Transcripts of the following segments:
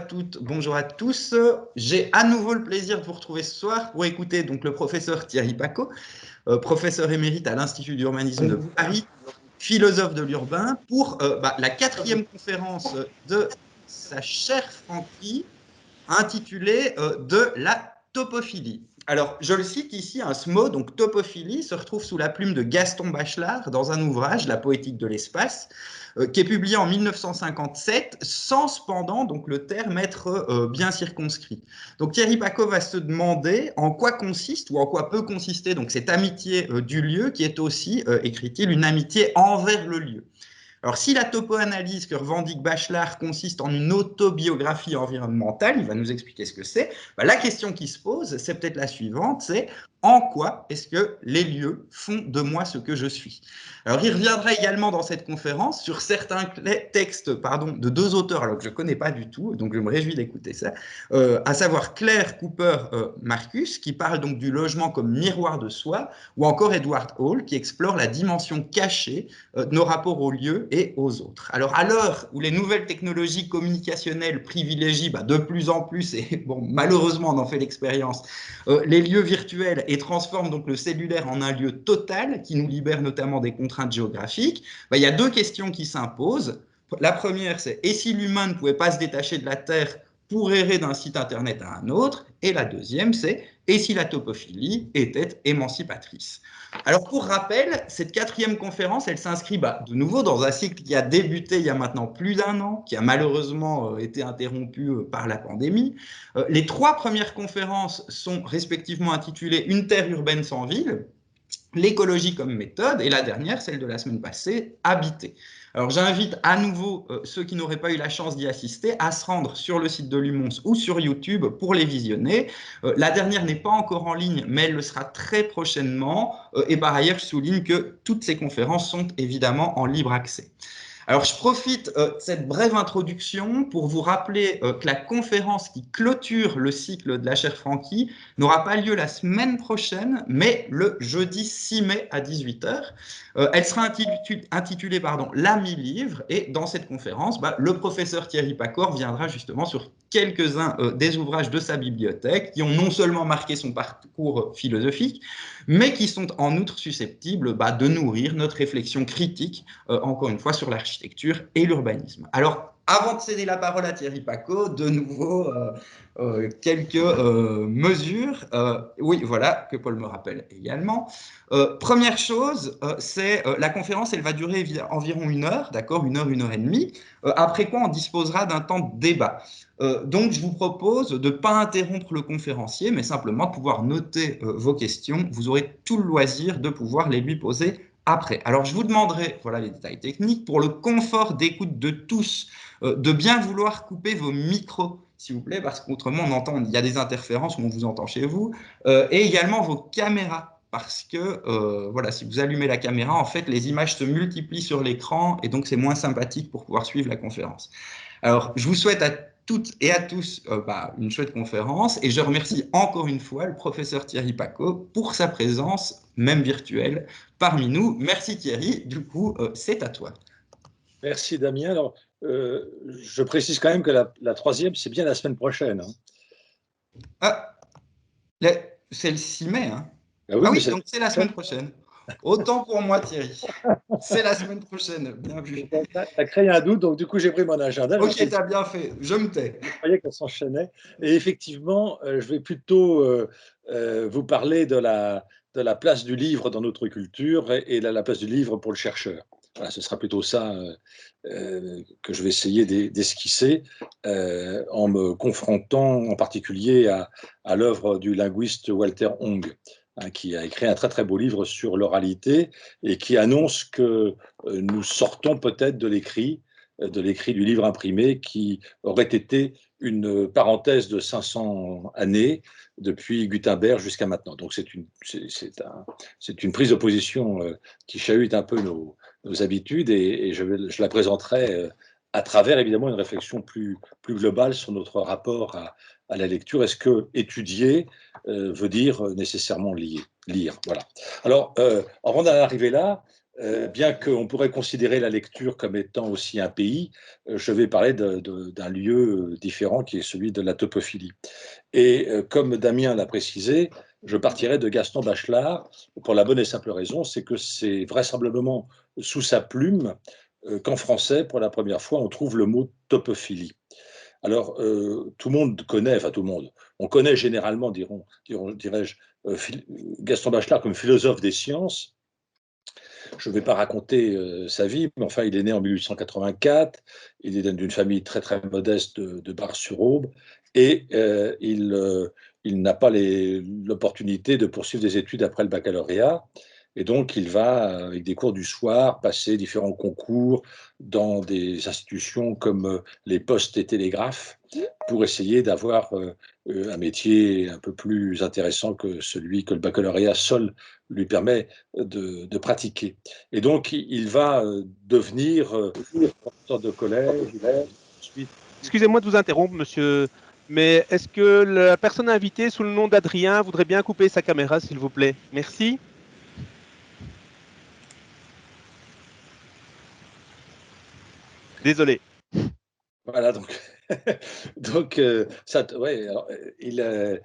toutes, bonjour à tous. J'ai à nouveau le plaisir de vous retrouver ce soir pour écouter donc le professeur Thierry Pacaud, professeur émérite à l'Institut d'urbanisme de Paris, philosophe de l'urbain, pour la 4e conférence de sa chère Francky, intitulée De la topophilie. Alors, je le cite ici, ce mot, donc topophilie, se retrouve sous la plume de Gaston Bachelard dans un ouvrage, La poétique de l'espace, qui est publié en 1957, sans cependant donc, le terme être bien circonscrit. Donc Thierry Pacaud va se demander en quoi consiste ou en quoi peut consister donc, cette amitié du lieu, qui est aussi, écrit-il, une amitié envers le lieu. Alors, si la topo-analyse que revendique Bachelard consiste en une autobiographie environnementale, il va nous expliquer ce que c'est, la question qui se pose, c'est peut-être la suivante, c'est en quoi est-ce que les lieux font de moi ce que je suis? Alors, il reviendra également dans cette conférence sur certains textes de 2 auteurs, alors que je ne connais pas du tout, donc je me réjouis d'écouter ça, à savoir Claire Cooper-Marcus, qui parle donc du logement comme miroir de soi, ou encore Edward Hall, qui explore la dimension cachée de nos rapports aux lieux et aux autres. Alors, à l'heure où les nouvelles technologies communicationnelles privilégient de plus en plus, et bon, malheureusement on en fait l'expérience, les lieux virtuels et transforment donc le cellulaire en un lieu total qui nous libère notamment des contraintes géographiques, il y a 2 questions qui s'imposent. La première, c'est et si l'humain ne pouvait pas se détacher de la Terre pour errer d'un site internet à un autre? Et la deuxième, c'est et si la topophilie était émancipatrice? Alors, pour rappel, cette 4e conférence, elle s'inscrit de nouveau dans un cycle qui a débuté il y a maintenant plus d'1 an, qui a malheureusement été interrompu par la pandémie. Les 3 premières conférences sont respectivement intitulées « Une terre urbaine sans ville », l'écologie comme méthode, et la dernière, celle de la semaine passée, habiter. Alors j'invite à nouveau ceux qui n'auraient pas eu la chance d'y assister à se rendre sur le site de l'UMONS ou sur YouTube pour les visionner. La dernière n'est pas encore en ligne, mais elle le sera très prochainement. Et par ailleurs, je souligne que toutes ces conférences sont évidemment en libre accès. Alors, je profite de cette brève introduction pour vous rappeler que la conférence qui clôture le cycle de la chère Francky n'aura pas lieu la semaine prochaine, mais le jeudi 6 mai à 18 h. Elle sera intitulée La mi-livre, et dans cette conférence, le professeur Thierry Pacaud viendra justement sur quelques-uns des ouvrages de sa bibliothèque qui ont non seulement marqué son parcours philosophique, mais qui sont en outre susceptibles de nourrir notre réflexion critique, encore une fois, sur l'architecture et l'urbanisme. Alors, avant de céder la parole à Thierry Pacaud, de nouveau, quelques mesures. Oui, voilà, que Paul me rappelle également. Première chose, c'est la conférence, elle va durer environ 1 heure, d'accord, 1 heure, 1 heure et demie, après quoi on disposera d'un temps de débat. Donc, je vous propose de ne pas interrompre le conférencier, mais simplement de pouvoir noter vos questions. Vous aurez tout le loisir de pouvoir les lui poser après. Alors, je vous demanderai, voilà les détails techniques, pour le confort d'écoute de tous, de bien vouloir couper vos micros, s'il vous plaît, parce qu'autrement, il y a des interférences où on vous entend chez vous, et également vos caméras, parce que, voilà, si vous allumez la caméra, en fait, les images se multiplient sur l'écran, et donc c'est moins sympathique pour pouvoir suivre la conférence. Alors, je vous souhaite à toutes et à tous une chouette conférence, et je remercie encore une fois le professeur Thierry Pacaud pour sa présence, même virtuelle, parmi nous. Merci Thierry, du coup, c'est à toi. Merci Damien. Alors, je précise quand même que la 3e, c'est bien la semaine prochaine. Ah, c'est le 6 mai, hein? Ah oui, Donc c'est la semaine prochaine. Autant pour moi Thierry. C'est la semaine prochaine, bien vu. Tu as créé un doute, donc du coup j'ai pris mon agenda. Ok, tu as bien fait, je me tais. Je croyais qu'elle s'enchaînait. Et effectivement, je vais plutôt vous parler de la place du livre dans notre culture et de la place du livre pour le chercheur. Voilà, ce sera plutôt ça que je vais essayer d'esquisser en me confrontant en particulier à l'œuvre du linguiste Walter Ong, qui a écrit un très très beau livre sur l'oralité et qui annonce que nous sortons peut-être de l'écrit du livre imprimé qui aurait été une parenthèse de 500 années depuis Gutenberg jusqu'à maintenant. Donc c'est une prise de position qui chahute un peu nos habitudes et je la présenterai à travers évidemment une réflexion plus globale sur notre rapport à la lecture. Est-ce que étudier veut dire nécessairement lire, voilà. Alors, avant d'en arriver là, bien qu'on pourrait considérer la lecture comme étant aussi un pays, je vais parler d'un lieu différent qui est celui de la topophilie. Et comme Damien l'a précisé, je partirai de Gaston Bachelard pour la bonne et simple raison, c'est que c'est vraisemblablement sous sa plume qu'en français, pour la première fois, on trouve le mot topophilie. Alors, tout le monde connaît, enfin tout le monde, on connaît généralement, dirais-je, Gaston Bachelard comme philosophe des sciences. Je ne vais pas raconter sa vie, mais enfin, il est né en 1884, il est d'une famille très très modeste de Bar-sur-Aube, et il n'a pas l'opportunité de poursuivre des études après le baccalauréat. Et donc, il va, avec des cours du soir, passer différents concours dans des institutions comme les postes et télégraphes pour essayer d'avoir un métier un peu plus intéressant que celui que le baccalauréat seul lui permet de pratiquer. Et donc, il va devenir professeur de collège. Ensuite, Excusez-moi de vous interrompre, monsieur, mais est-ce que la personne invitée sous le nom d'Adrien voudrait bien couper sa caméra, s'il vous plaît? Merci. Désolé. voilà, donc, donc ça, ouais, alors, il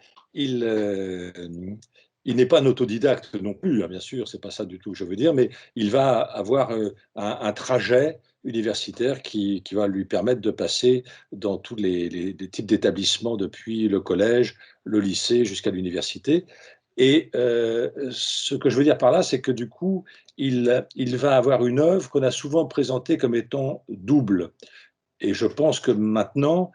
n'est pas un autodidacte non plus, hein, bien sûr, c'est pas ça du tout que je veux dire, mais il va avoir un trajet universitaire qui va lui permettre de passer dans tous les types d'établissements, depuis le collège, le lycée jusqu'à l'université. Et ce que je veux dire par là, c'est que du coup, il va avoir une œuvre qu'on a souvent présentée comme étant double. Et je pense que maintenant,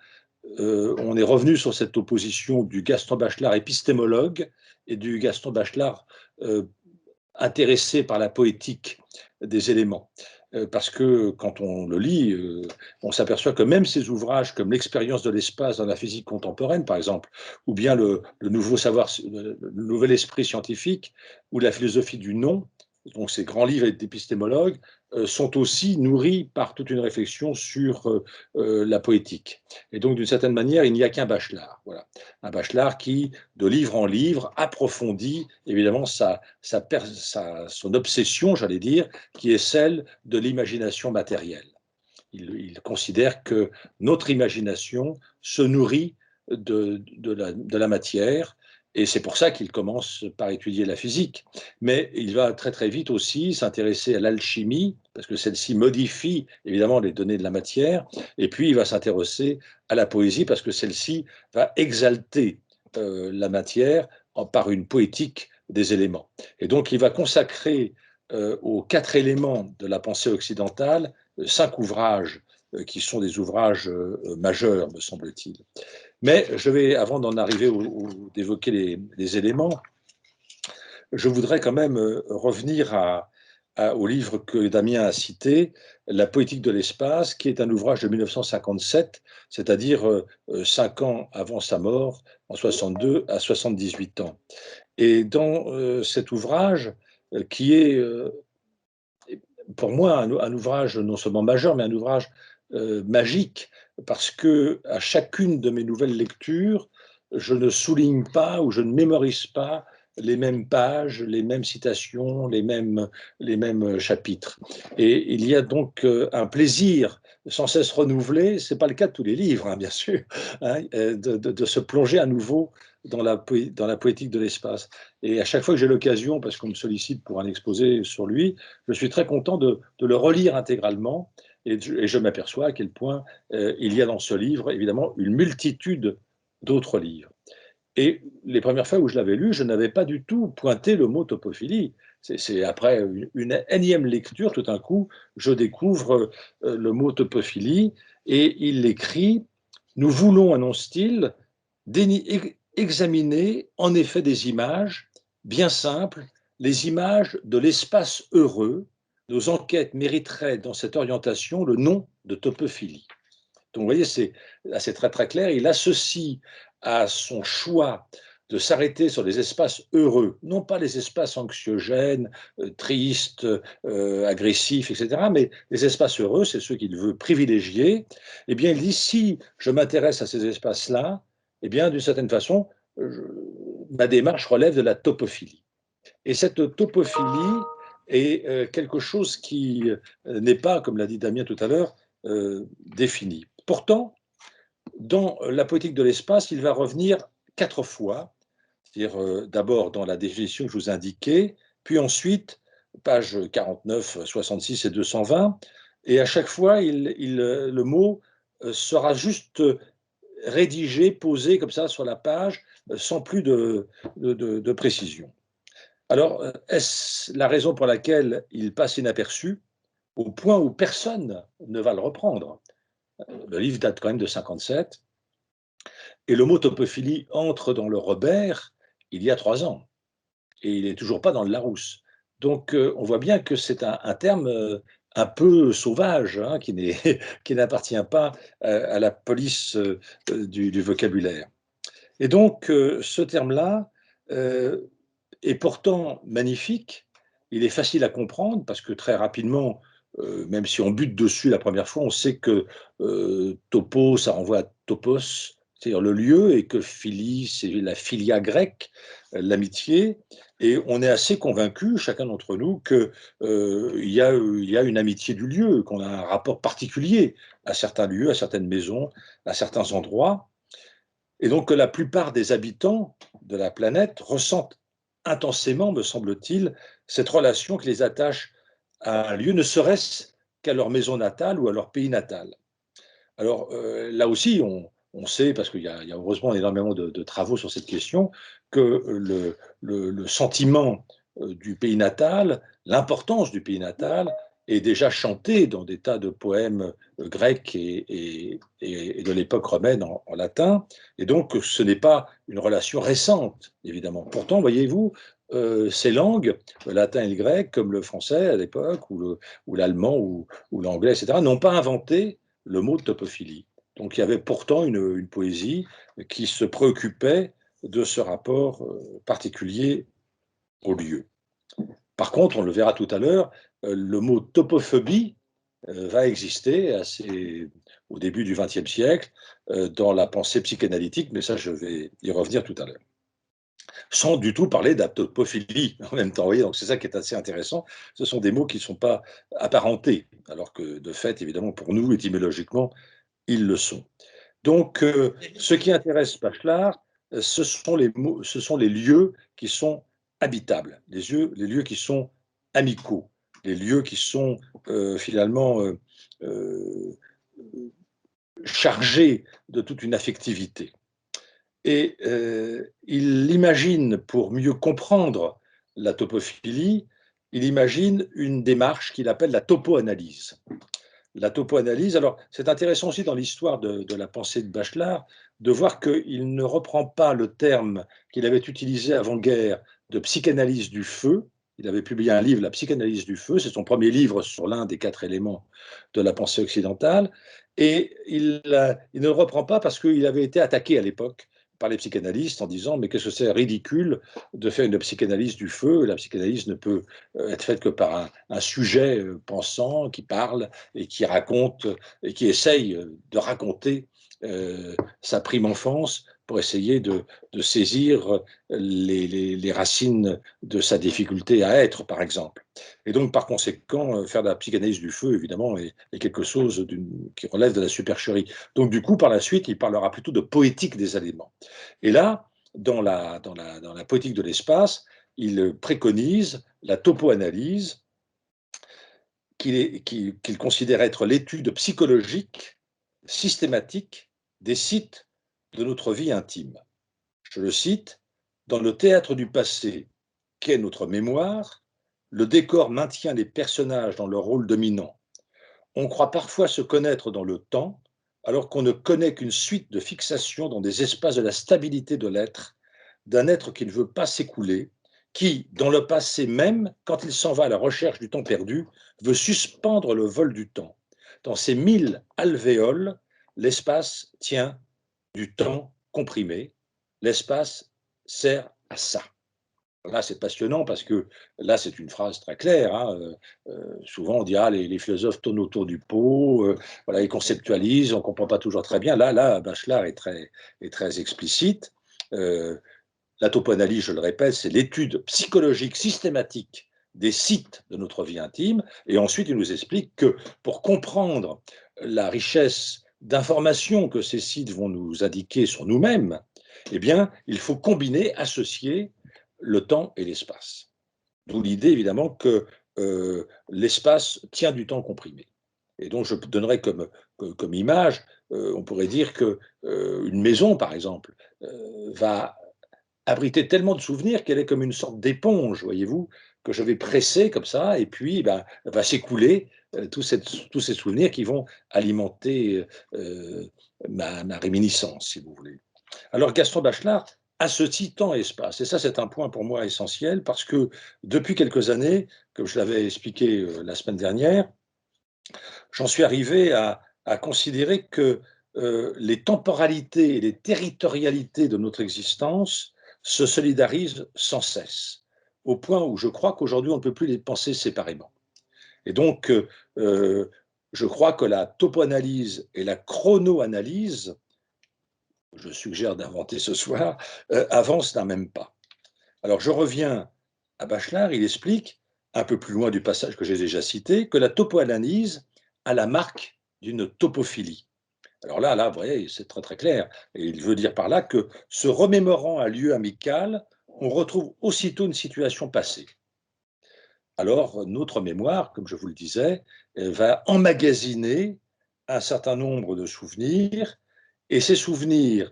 on est revenu sur cette opposition du Gaston Bachelard épistémologue et du Gaston Bachelard euh, intéressé par la poétique des éléments. Parce que quand on le lit, on s'aperçoit que même ces ouvrages comme L'expérience de l'espace dans la physique contemporaine, par exemple, ou bien le nouveau savoir, le nouvel esprit scientifique, ou la philosophie du non, donc ces grands livres d'épistémologues, sont aussi nourris par toute une réflexion sur la poétique. Et donc, d'une certaine manière, il n'y a qu'un Bachelard. Voilà. Un Bachelard qui, de livre en livre, approfondit évidemment son obsession, j'allais dire, qui est celle de l'imagination matérielle. Il considère que notre imagination se nourrit de la matière, et c'est pour ça qu'il commence par étudier la physique. Mais il va très très vite aussi s'intéresser à l'alchimie, parce que celle-ci modifie évidemment les données de la matière, et puis il va s'intéresser à la poésie, parce que celle-ci va exalter la matière par une poétique des éléments. Et donc il va consacrer aux 4 éléments de la pensée occidentale 5 ouvrages qui sont des ouvrages majeurs, me semble-t-il. Mais je vais, avant d'en arriver d'évoquer les éléments, je voudrais quand même revenir au livre que Damien a cité, La poétique de l'espace, qui est un ouvrage de 1957, c'est-à-dire 5 ans avant sa mort, en 62 à 78 ans. Et dans cet ouvrage, qui est pour moi un ouvrage non seulement majeur, mais un ouvrage magique, parce que à chacune de mes nouvelles lectures, je ne souligne pas ou je ne mémorise pas les mêmes pages, les mêmes citations, les mêmes chapitres. Et il y a donc un plaisir sans cesse renouvelé, ce n'est pas le cas de tous les livres, hein, bien sûr, hein, de se plonger à nouveau dans la poétique de l'espace. Et à chaque fois que j'ai l'occasion, parce qu'on me sollicite pour un exposé sur lui, je suis très content de le relire intégralement, et je m'aperçois à quel point il y a dans ce livre, évidemment, une multitude d'autres livres. Et les premières fois où je l'avais lu, je n'avais pas du tout pointé le mot topophilie. C'est après une énième lecture, tout d'un coup, je découvre le mot topophilie, et il écrit « Nous voulons, annonce-t-il, examiner en effet des images bien simples, les images de l'espace heureux. Nos enquêtes mériteraient dans cette orientation le nom de topophilie. » Donc vous voyez, c'est très très clair. Il associe à son choix de s'arrêter sur les espaces heureux, non pas les espaces anxiogènes, tristes, agressifs, etc., mais les espaces heureux, c'est ceux qu'il veut privilégier. Eh bien, il dit, si je m'intéresse à ces espaces-là, eh bien, d'une certaine façon, ma démarche relève de la topophilie. Et cette topophilie est quelque chose qui n'est pas, comme l'a dit Damien tout à l'heure, défini. Pourtant, dans la poétique de l'espace, il va revenir 4 fois, c'est-à-dire d'abord dans la définition que je vous indiquais, puis ensuite, pages 49, 66 et 220, et à chaque fois, le mot sera juste rédigé, posé comme ça sur la page, sans plus de précision. Alors, est-ce la raison pour laquelle il passe inaperçu, au point où personne ne va le reprendre? Le livre date quand même de 57, et le mot topophilie entre dans le Robert il y a 3 ans, et il n'est toujours pas dans le Larousse. Donc, on voit bien que c'est un terme un peu sauvage, hein, qui n'appartient pas à la police du vocabulaire. Et donc, ce terme-là est pourtant magnifique. Il est facile à comprendre parce que très rapidement, même si on bute dessus la première fois, on sait que topo, ça renvoie à topos, c'est-à-dire le lieu, et que philie, c'est la philia grecque, l'amitié. Et on est assez convaincu, chacun d'entre nous, qu'il y a une amitié du lieu, qu'on a un rapport particulier à certains lieux, à certaines maisons, à certains endroits. Et donc que la plupart des habitants de la planète ressentent intensément, me semble-t-il, cette relation qui les attache à un lieu, ne serait-ce qu'à leur maison natale ou à leur pays natal. Alors là aussi, on sait, parce qu'il y a heureusement énormément de travaux sur cette question, que le sentiment du pays natal, l'importance du pays natal, est déjà chanté dans des tas de poèmes grecs et de l'époque romaine en latin, et donc ce n'est pas une relation récente, évidemment. Pourtant, voyez-vous, ces langues, le latin et le grec, comme le français à l'époque, ou l'allemand, ou l'anglais, etc., n'ont pas inventé le mot de topophilie. Donc il y avait pourtant une poésie qui se préoccupait de ce rapport particulier au lieu. Par contre, on le verra tout à l'heure, le mot topophobie va exister au début du XXe siècle dans la pensée psychanalytique, mais ça je vais y revenir tout à l'heure. Sans du tout parler d'aptopophilie en même temps. Vous voyez, donc c'est ça qui est assez intéressant. Ce sont des mots qui ne sont pas apparentés, alors que de fait, évidemment, pour nous, étymologiquement, ils le sont. Donc, ce qui intéresse Bachelard, ce sont les lieux qui sont habitables, les lieux qui sont amicaux, les lieux qui sont finalement chargés de toute une affectivité. Et il imagine, pour mieux comprendre la topophilie, il imagine une démarche qu'il appelle la topoanalyse. La topoanalyse, alors c'est intéressant aussi dans l'histoire de la pensée de Bachelard de voir qu'il ne reprend pas le terme qu'il avait utilisé avant-guerre de psychanalyse du feu. Il avait publié un livre, La psychanalyse du feu, c'est son premier livre sur l'un des 4 éléments de la pensée occidentale, et il ne le reprend pas parce qu'il avait été attaqué à l'époque par les psychanalystes en disant mais qu'est-ce que c'est ridicule de faire une psychanalyse du feu, la psychanalyse ne peut être faite que par un sujet pensant qui parle et qui raconte et qui essaye de raconter sa prime enfance pour essayer de saisir les racines de sa difficulté à être, par exemple. Et donc, par conséquent, faire de la psychanalyse du feu, évidemment, est quelque chose qui relève de la supercherie. Donc, du coup, par la suite, il parlera plutôt de poétique des éléments. Et là, dans la poétique de l'espace, il préconise la topoanalyse, qu'il considère être l'étude psychologique, systématique, des sites de notre vie intime. Je le cite, « Dans le théâtre du passé, qu'est notre mémoire, le décor maintient les personnages dans leur rôle dominant. On croit parfois se connaître dans le temps, alors qu'on ne connaît qu'une suite de fixations dans des espaces de la stabilité de l'être, d'un être qui ne veut pas s'écouler, qui, dans le passé même, quand il s'en va à la recherche du temps perdu, veut suspendre le vol du temps. Dans ces 1000 alvéoles, l'espace tient du temps comprimé, l'espace sert à ça. Là, c'est passionnant parce que là, c'est une phrase très claire. Hein. Souvent, on dit les philosophes tournent autour du pot, voilà, ils conceptualisent, on ne comprend pas toujours très bien. Là, Bachelard est très explicite. La topoanalyse, je le répète, c'est l'étude psychologique systématique des sites de notre vie intime. Et ensuite, il nous explique que pour comprendre la richesse d'informations que ces sites vont nous indiquer sur nous-mêmes, eh bien, il faut combiner, associer le temps et l'espace. D'où l'idée, évidemment, que l'espace tient du temps comprimé. Et donc, je donnerais comme image, on pourrait dire qu'une maison, par exemple, va abriter tellement de souvenirs qu'elle est comme une sorte d'éponge, voyez-vous, que je vais presser comme ça, et puis va s'écouler tous ces souvenirs qui vont alimenter ma réminiscence, si vous voulez. Alors Gaston Bachelard associe temps et espace, et ça c'est un point pour moi essentiel, parce que depuis quelques années, comme je l'avais expliqué la semaine dernière, j'en suis arrivé à considérer que les temporalités et les territorialités de notre existence se solidarisent sans cesse, au point où je crois qu'aujourd'hui on ne peut plus les penser séparément. Et donc, je crois que la topoanalyse et la chronoanalyse, je suggère d'inventer ce soir, avancent d'un même pas. Alors je reviens à Bachelard, il explique, un peu plus loin du passage que j'ai déjà cité, que la topoanalyse a la marque d'une topophilie. Alors là, vous voyez, c'est très clair. Et il veut dire par là que, se remémorant un lieu amical, on retrouve aussitôt une situation passée. Alors, notre mémoire, comme je vous le disais, va emmagasiner un certain nombre de souvenirs, et ces souvenirs,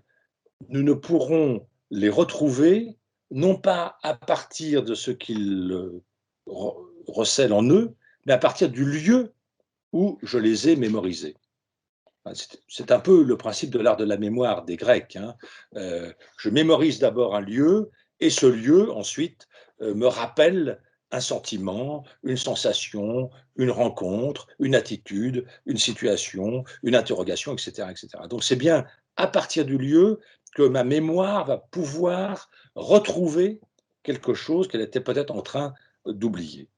nous ne pourrons les retrouver, non pas à partir de ce qu'ils recèlent en eux, mais à partir du lieu où je les ai mémorisés. C'est un peu le principe de l'art de la mémoire des Grecs. Hein. Je mémorise d'abord un lieu, et ce lieu, ensuite, me rappelle un sentiment, une sensation, une rencontre, une attitude, une situation, une interrogation, etc. etc. Donc c'est bien à partir du lieu que ma mémoire va pouvoir retrouver quelque chose qu'elle était peut-être en train d'oublier.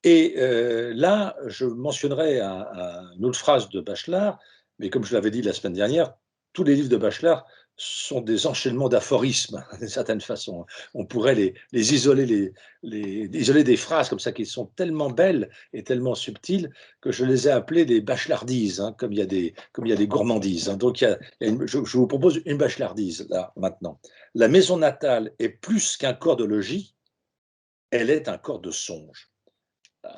Et là, je mentionnerai une autre phrase de Bachelard, mais comme je l'avais dit la semaine dernière, tous les livres de Bachelard sont des enchaînements d'aphorismes, d'une certaine façon. On pourrait les isoler, isoler des phrases comme ça qui sont tellement belles et tellement subtiles que je les ai appelées des bachelardises, hein, comme il y a des gourmandises. Hein. Donc, je vous propose une bachelardise, là, maintenant. La maison natale est plus qu'un corps de logis, elle est un corps de songe.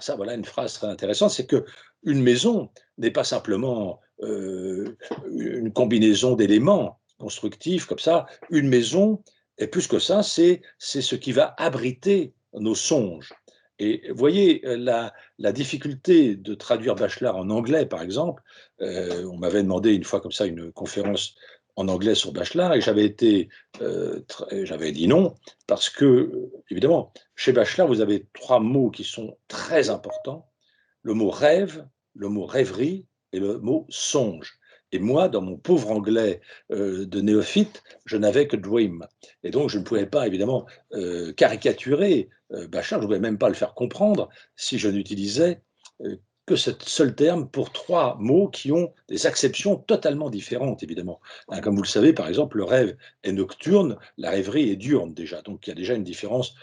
Ça, voilà une phrase très intéressante, c'est qu'une maison n'est pas simplement une combinaison d'éléments constructifs comme ça. Une maison, et plus que ça, c'est ce qui va abriter nos songes. Et voyez, la difficulté de traduire Bachelard en anglais, par exemple, on m'avait demandé une fois comme ça une conférence en anglais sur Bachelard, et j'avais dit non, parce que, évidemment, chez Bachelard, vous avez 3 mots qui sont très importants, le mot rêve, le mot rêverie et le mot songe. Et moi, dans mon pauvre anglais de néophyte, je n'avais que dream. Et donc, je ne pouvais pas, évidemment, caricaturer Bachelard, je ne pouvais même pas le faire comprendre si je n'utilisais que ce seul terme pour 3 mots qui ont des acceptions totalement différentes, évidemment. Hein, comme vous le savez, par exemple, le rêve est nocturne, la rêverie est diurne déjà. Donc, il y a déjà une différence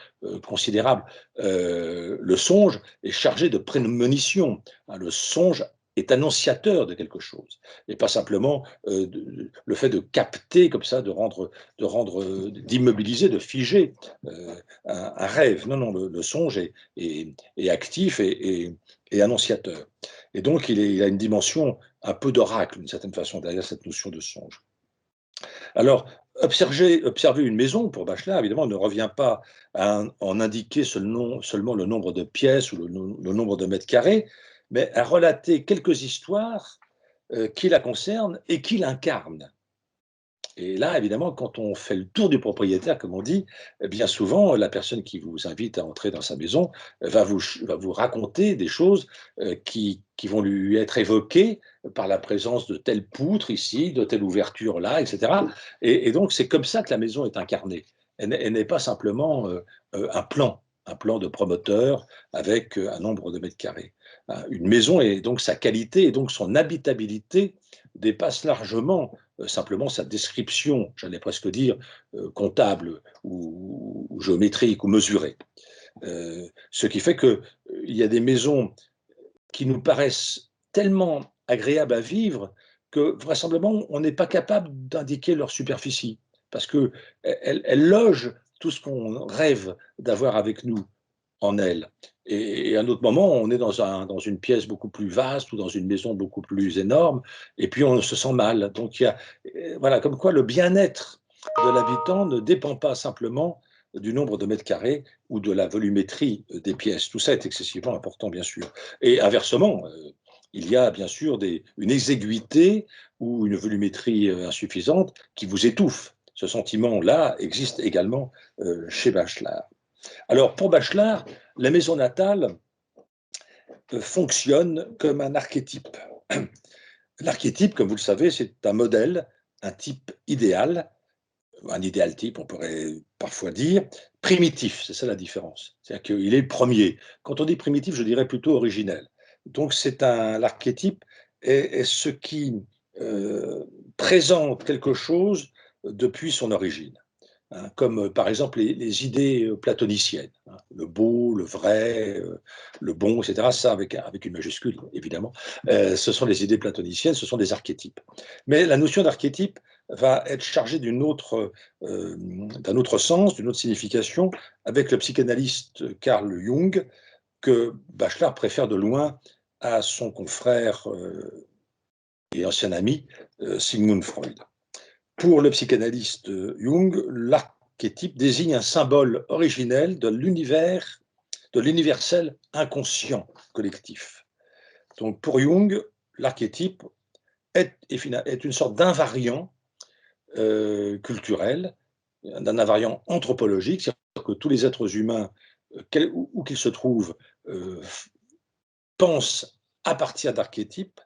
considérable. Le songe est chargé de prémonition. Hein, le songe est annonciateur de quelque chose, et pas simplement le fait de capter comme ça, d'immobiliser, de figer un rêve. Non, le songe est actif et annonciateur. Et donc, il a une dimension un peu d'oracle, d'une certaine façon, derrière cette notion de songe. Alors, observer une maison, pour Bachelard, évidemment, ne revient pas à en indiquer seulement le nombre de pièces ou le nombre de mètres carrés, mais à relater quelques histoires qui la concernent et qui l'incarnent. Et là, évidemment, quand on fait le tour du propriétaire, comme on dit, bien souvent, la personne qui vous invite à entrer dans sa maison va vous raconter des choses qui vont lui être évoquées par la présence de telle poutre ici, de telle ouverture là, etc. Et donc, c'est comme ça que la maison est incarnée. Elle n'est pas simplement un plan de promoteur avec un nombre de mètres carrés. Une maison, et donc sa qualité et donc son habitabilité dépasse largement simplement sa description, j'allais presque dire, comptable ou géométrique ou mesurée. Ce qui fait qu'il y a des maisons qui nous paraissent tellement agréables à vivre que vraisemblablement on n'est pas capable d'indiquer leur superficie, parce qu'elles logent tout ce qu'on rêve d'avoir avec nous en elle. Et à un autre moment, on est dans une pièce beaucoup plus vaste ou dans une maison beaucoup plus énorme, et puis on se sent mal. Donc, voilà, comme quoi le bien-être de l'habitant ne dépend pas simplement du nombre de mètres carrés ou de la volumétrie des pièces. Tout ça est excessivement important, bien sûr. Et inversement, il y a bien sûr une exiguïté ou une volumétrie insuffisante qui vous étouffe. Ce sentiment-là existe également chez Bachelard. Alors, pour Bachelard, la maison natale fonctionne comme un archétype. L'archétype, comme vous le savez, c'est un modèle, un type idéal, un idéal type, on pourrait parfois dire, primitif, c'est ça la différence. C'est-à-dire qu'il est le premier. Quand on dit primitif, je dirais plutôt originel. Donc, l'archétype est ce qui présente quelque chose depuis son origine. Comme par exemple les idées platoniciennes, le beau, le vrai, le bon, etc. Ça avec une majuscule, évidemment. Ce sont les idées platoniciennes, ce sont des archétypes. Mais la notion d'archétype va être chargée d'un autre sens, d'une autre signification, avec le psychanalyste Carl Jung, que Bachelard préfère de loin à son confrère et ancien ami Sigmund Freud. Pour le psychanalyste Jung, l'archétype désigne un symbole originel de l'univers, de l'universel inconscient collectif. Donc pour Jung, l'archétype est une sorte d'invariant culturel, d'un invariant anthropologique, c'est-à-dire que tous les êtres humains, où qu'ils se trouvent, pensent à partir d'archétypes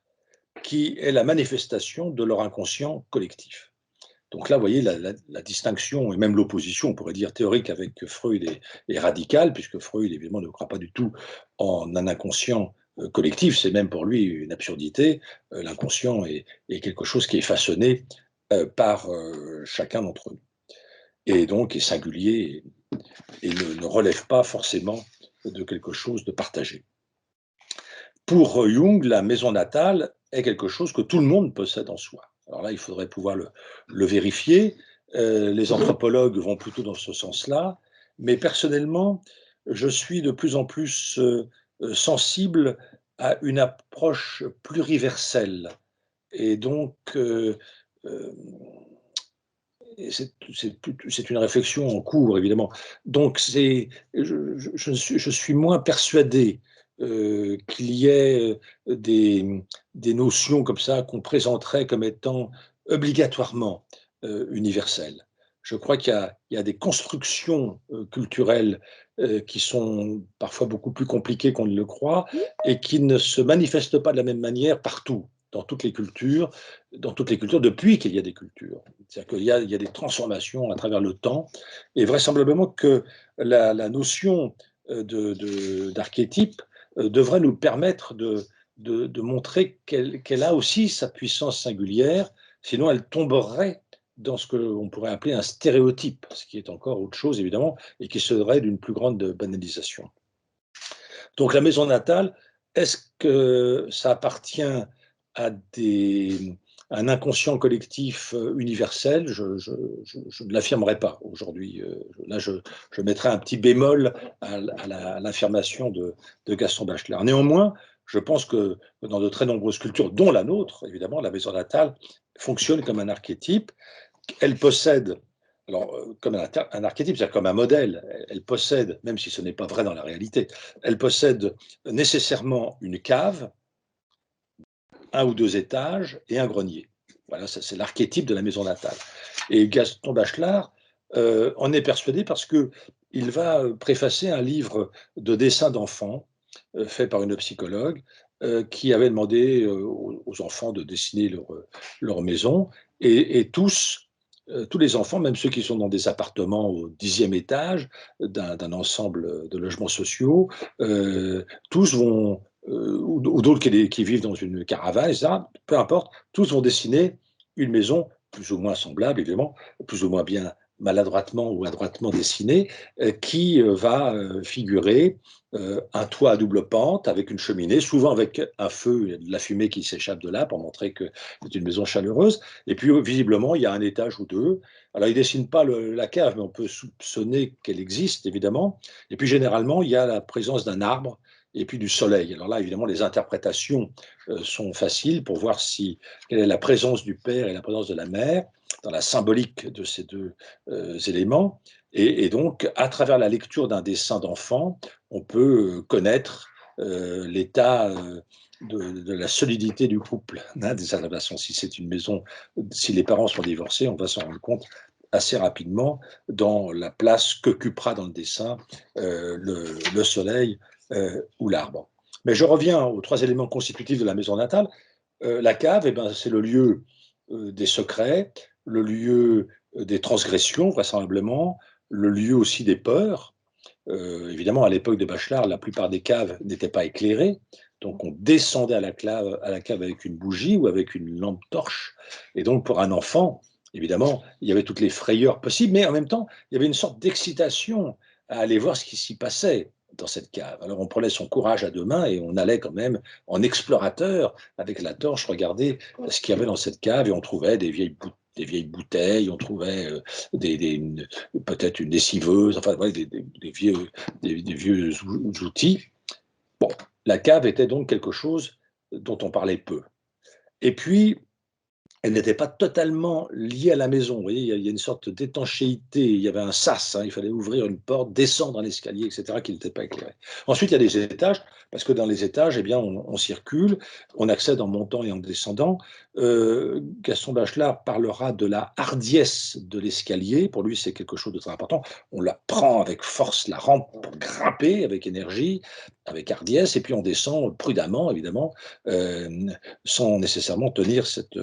qui est la manifestation de leur inconscient collectif. Donc là, vous voyez, la distinction et même l'opposition, on pourrait dire théorique avec Freud est radicale, puisque Freud, évidemment, ne croit pas du tout en un inconscient collectif. C'est même pour lui une absurdité. L'inconscient est quelque chose qui est façonné par chacun d'entre nous. Et donc est singulier et ne relève pas forcément de quelque chose de partagé. Pour Jung, la maison natale est quelque chose que tout le monde possède en soi. Alors là, il faudrait pouvoir le vérifier. Les anthropologues vont plutôt dans ce sens-là. Mais personnellement, je suis de plus en plus sensible à une approche pluriverselle. Et donc, c'est une réflexion en cours, évidemment. Donc, je suis moins persuadé qu'il y ait des notions comme ça qu'on présenterait comme étant obligatoirement universelles. Je crois qu'il y a des constructions culturelles qui sont parfois beaucoup plus compliquées qu'on ne le croit et qui ne se manifestent pas de la même manière partout, dans toutes les cultures depuis qu'il y a des cultures. C'est-à-dire qu'il y a des transformations à travers le temps, et vraisemblablement que la notion d'archétype devrait nous permettre de montrer qu'elle a aussi sa puissance singulière, sinon elle tomberait dans ce que l'on pourrait appeler un stéréotype, ce qui est encore autre chose, évidemment, et qui serait d'une plus grande banalisation. Donc la maison natale, est-ce que ça appartient à un inconscient collectif universel? Je ne l'affirmerai pas aujourd'hui. Là, je mettrai un petit bémol à l'affirmation de Gaston Bachelard. Néanmoins, je pense que dans de très nombreuses cultures, dont la nôtre, évidemment, la maison natale fonctionne comme un archétype. Elle possède, alors comme un archétype, c'est-à-dire comme un modèle, elle possède, même si ce n'est pas vrai dans la réalité, elle possède nécessairement une cave, un ou deux étages et un grenier. Voilà, c'est l'archétype de la maison natale. Et Gaston Bachelard en est persuadé parce qu'il va préfacer un livre de dessins d'enfants fait par une psychologue qui avait demandé aux enfants de dessiner leur maison. Et tous les enfants, même ceux qui sont dans des appartements au 10e étage d'un ensemble de logements sociaux, tous vont, ou d'autres qui vivent dans une caravane, etc., peu importe, tous vont dessiner une maison plus ou moins semblable, évidemment, plus ou moins bien maladroitement ou adroitement dessinée, qui va figurer un toit à double pente avec une cheminée, souvent avec un feu et de la fumée qui s'échappe de là pour montrer que c'est une maison chaleureuse. Et puis, visiblement, il y a un étage ou deux. Alors, il ne dessine pas la cave, mais on peut soupçonner qu'elle existe, évidemment. Et puis, généralement, il y a la présence d'un arbre et puis du soleil. Alors là, évidemment, les interprétations sont faciles pour voir quelle est la présence du père et la présence de la mère dans la symbolique de ces deux éléments. Et donc, à travers la lecture d'un dessin d'enfant, on peut connaître l'état de la solidité du couple. Hein, de cette façon, si c'est une maison, si les parents sont divorcés, on va s'en rendre compte assez rapidement dans la place qu'occupera dans le dessin le soleil ou l'arbre. Mais je reviens aux trois éléments constitutifs de la maison natale. La cave, eh ben, c'est le lieu des secrets, le lieu des transgressions, vraisemblablement, le lieu aussi des peurs. Évidemment, à l'époque de Bachelard, la plupart des caves n'étaient pas éclairées, donc on descendait à la cave avec une bougie ou avec une lampe torche. Et donc, pour un enfant, évidemment, il y avait toutes les frayeurs possibles, mais en même temps, il y avait une sorte d'excitation à aller voir ce qui s'y passait dans cette cave. Alors, on prenait son courage à deux mains et on allait quand même en explorateur avec la torche regarder ce qu'il y avait dans cette cave et on trouvait des vieilles bouteilles, on trouvait peut-être une lessiveuse, enfin ouais, des vieux outils. Bon, la cave était donc quelque chose dont on parlait peu. Et puis, elle n'était pas totalement liée à la maison. Vous voyez, il y a une sorte d'étanchéité. Il y avait un sas, hein, il fallait ouvrir une porte, descendre un escalier, etc., qui n'était pas éclairé. Ensuite, il y a des étages, parce que dans les étages, eh bien, on circule, on accède en montant et en descendant. Gaston Bachelard parlera de la hardiesse de l'escalier. Pour lui, c'est quelque chose de très important. On la prend avec force, la rampe, pour grimper avec énergie, avec hardiesse, et puis on descend prudemment, évidemment, sans nécessairement tenir cette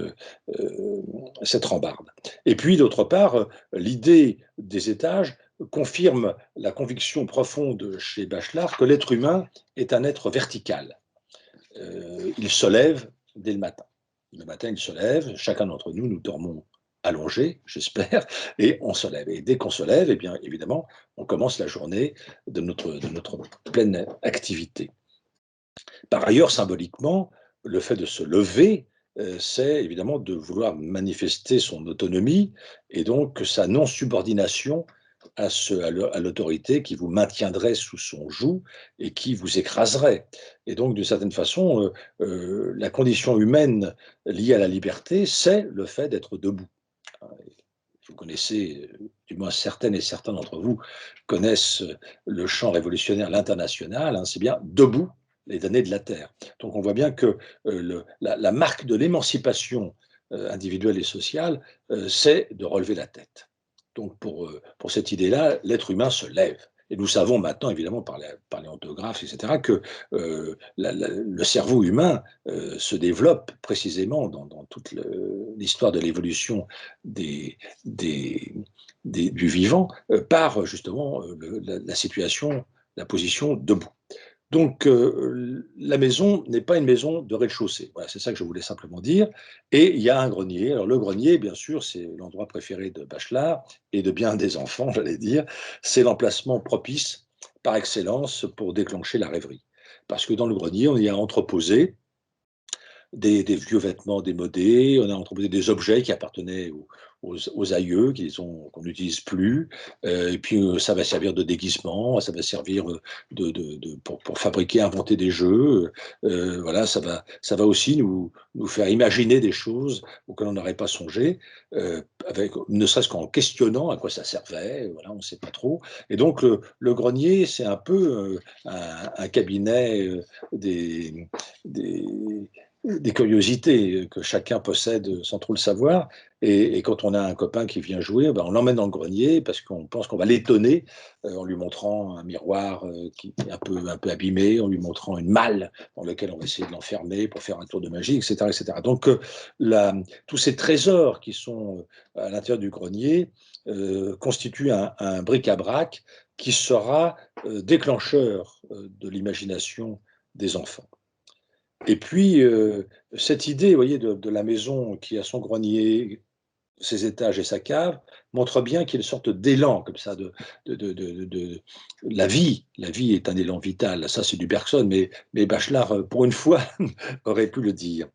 rambarde. Et puis, d'autre part, l'idée des étages confirme la conviction profonde chez Bachelard que l'être humain est un être vertical. Il se lève dès le matin. Le matin, il se lève, chacun d'entre nous, nous dormons allongés, j'espère, et on se lève. Et dès qu'on se lève, eh bien, évidemment, on commence la journée de notre pleine activité. Par ailleurs, symboliquement, le fait de se lever, c'est évidemment de vouloir manifester son autonomie et donc sa non-subordination à l'autorité qui vous maintiendrait sous son joug et qui vous écraserait. Et donc, d'une certaine façon, la condition humaine liée à la liberté, c'est le fait d'être debout. Vous connaissez, du moins certaines et certains d'entre vous connaissent le chant révolutionnaire, l'Internationale, hein, c'est bien debout les damnés de la terre. Donc on voit bien que la marque de l'émancipation individuelle et sociale, c'est de relever la tête. Donc pour cette idée-là, l'être humain se lève. Et nous savons maintenant, évidemment, par les orthographes, etc., que le cerveau humain se développe précisément dans toute l'histoire de l'évolution du vivant par justement la situation, la position debout. Donc, la maison n'est pas une maison de rez-de-chaussée. Voilà, c'est ça que je voulais simplement dire. Et il y a un grenier. Alors, le grenier, bien sûr, c'est l'endroit préféré de Bachelard et de bien des enfants, j'allais dire. C'est l'emplacement propice par excellence pour déclencher la rêverie. Parce que dans le grenier, on y a entreposé des vieux vêtements démodés, on a entreposé des objets qui appartenaient aux aïeux, qu'on n'utilise plus, et puis ça va servir de déguisement, ça va servir pour fabriquer, inventer des jeux, voilà, ça va aussi nous faire imaginer des choses auxquelles on n'aurait pas songé, ne serait-ce qu'en questionnant à quoi ça servait, voilà, on ne sait pas trop. Et donc le grenier, c'est un peu un cabinet des des curiosités que chacun possède sans trop le savoir. Et quand on a un copain qui vient jouer, ben on l'emmène dans le grenier parce qu'on pense qu'on va l'étonner en lui montrant un miroir qui est un peu abîmé, en lui montrant une malle dans laquelle on va essayer de l'enfermer pour faire un tour de magie, etc. etc. Donc, tous ces trésors qui sont à l'intérieur du grenier constituent un bric-à-brac qui sera déclencheur de l'imagination des enfants. Et puis, cette idée, vous voyez, de la maison qui a son grenier, ses étages et sa cave, montre bien qu'il y a une sorte d'élan, comme ça, de la vie. La vie est un élan vital. Ça, c'est du Bergson, mais Bachelard, pour une fois, aurait pu le dire.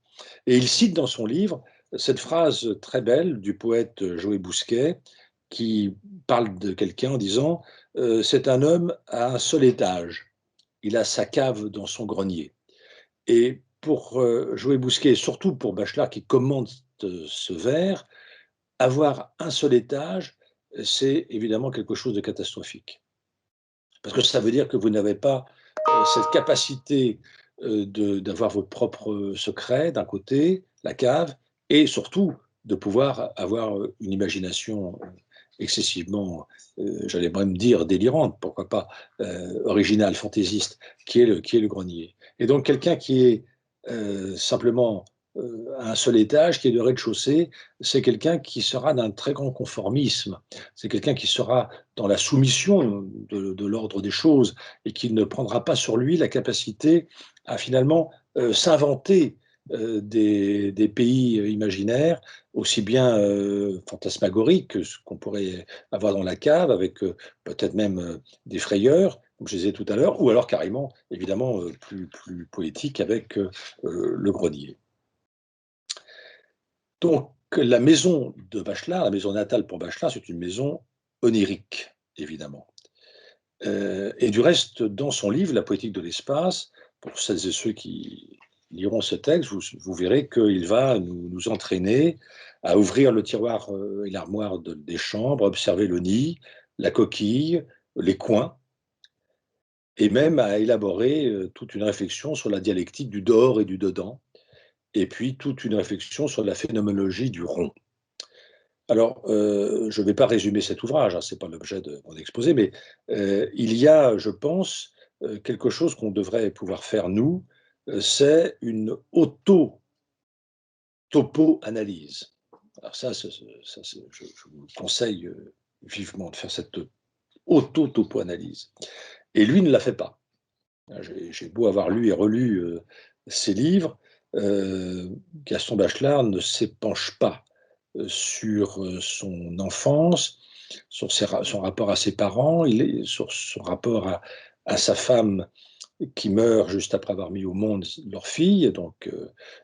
Et il cite dans son livre cette phrase très belle du poète Joé Bousquet, qui parle de quelqu'un en disant c'est un homme à un seul étage. Il a sa cave dans son grenier. Et pour Joé Bousquet, et surtout pour Bachelard qui commente ce vers, avoir un seul étage, c'est évidemment quelque chose de catastrophique. Parce que ça veut dire que vous n'avez pas cette capacité d'avoir vos propres secrets d'un côté, la cave, et surtout de pouvoir avoir une imagination excessivement, j'allais même dire délirante, pourquoi pas, originale, fantaisiste, qui est le grenier. Et donc quelqu'un qui est simplement à un seul étage, qui est de rez-de-chaussée, c'est quelqu'un qui sera d'un très grand conformisme. C'est quelqu'un qui sera dans la soumission de l'ordre des choses et qui ne prendra pas sur lui la capacité à finalement s'inventer des pays imaginaires, aussi bien fantasmagoriques que ce qu'on pourrait avoir dans la cave, avec peut-être même des frayeurs, comme je disais tout à l'heure, ou alors carrément, évidemment, plus poétique avec le grenier. Donc, la maison de Bachelard, la maison natale pour Bachelard, c'est une maison onirique, évidemment. Et du reste, dans son livre, La poétique de l'espace, pour celles et ceux qui liront ce texte, vous verrez qu'il va nous entraîner à ouvrir le tiroir et l'armoire des chambres, observer le nid, la coquille, les coins, et même à élaborer toute une réflexion sur la dialectique du dehors et du dedans, et puis toute une réflexion sur la phénoménologie du rond. Alors, je ne vais pas résumer cet ouvrage, hein, ce n'est pas l'objet de mon exposé, mais il y a, je pense, quelque chose qu'on devrait pouvoir faire, nous, c'est une auto-topo-analyse. Alors ça, je vous conseille vivement de faire cette auto-topo-analyse. Et lui ne la fait pas. J'ai beau avoir lu et relu ses livres, Gaston Bachelard ne s'épanche pas sur son enfance, sur son rapport à ses parents, sur son rapport à sa femme qui meurt juste après avoir mis au monde leur fille, donc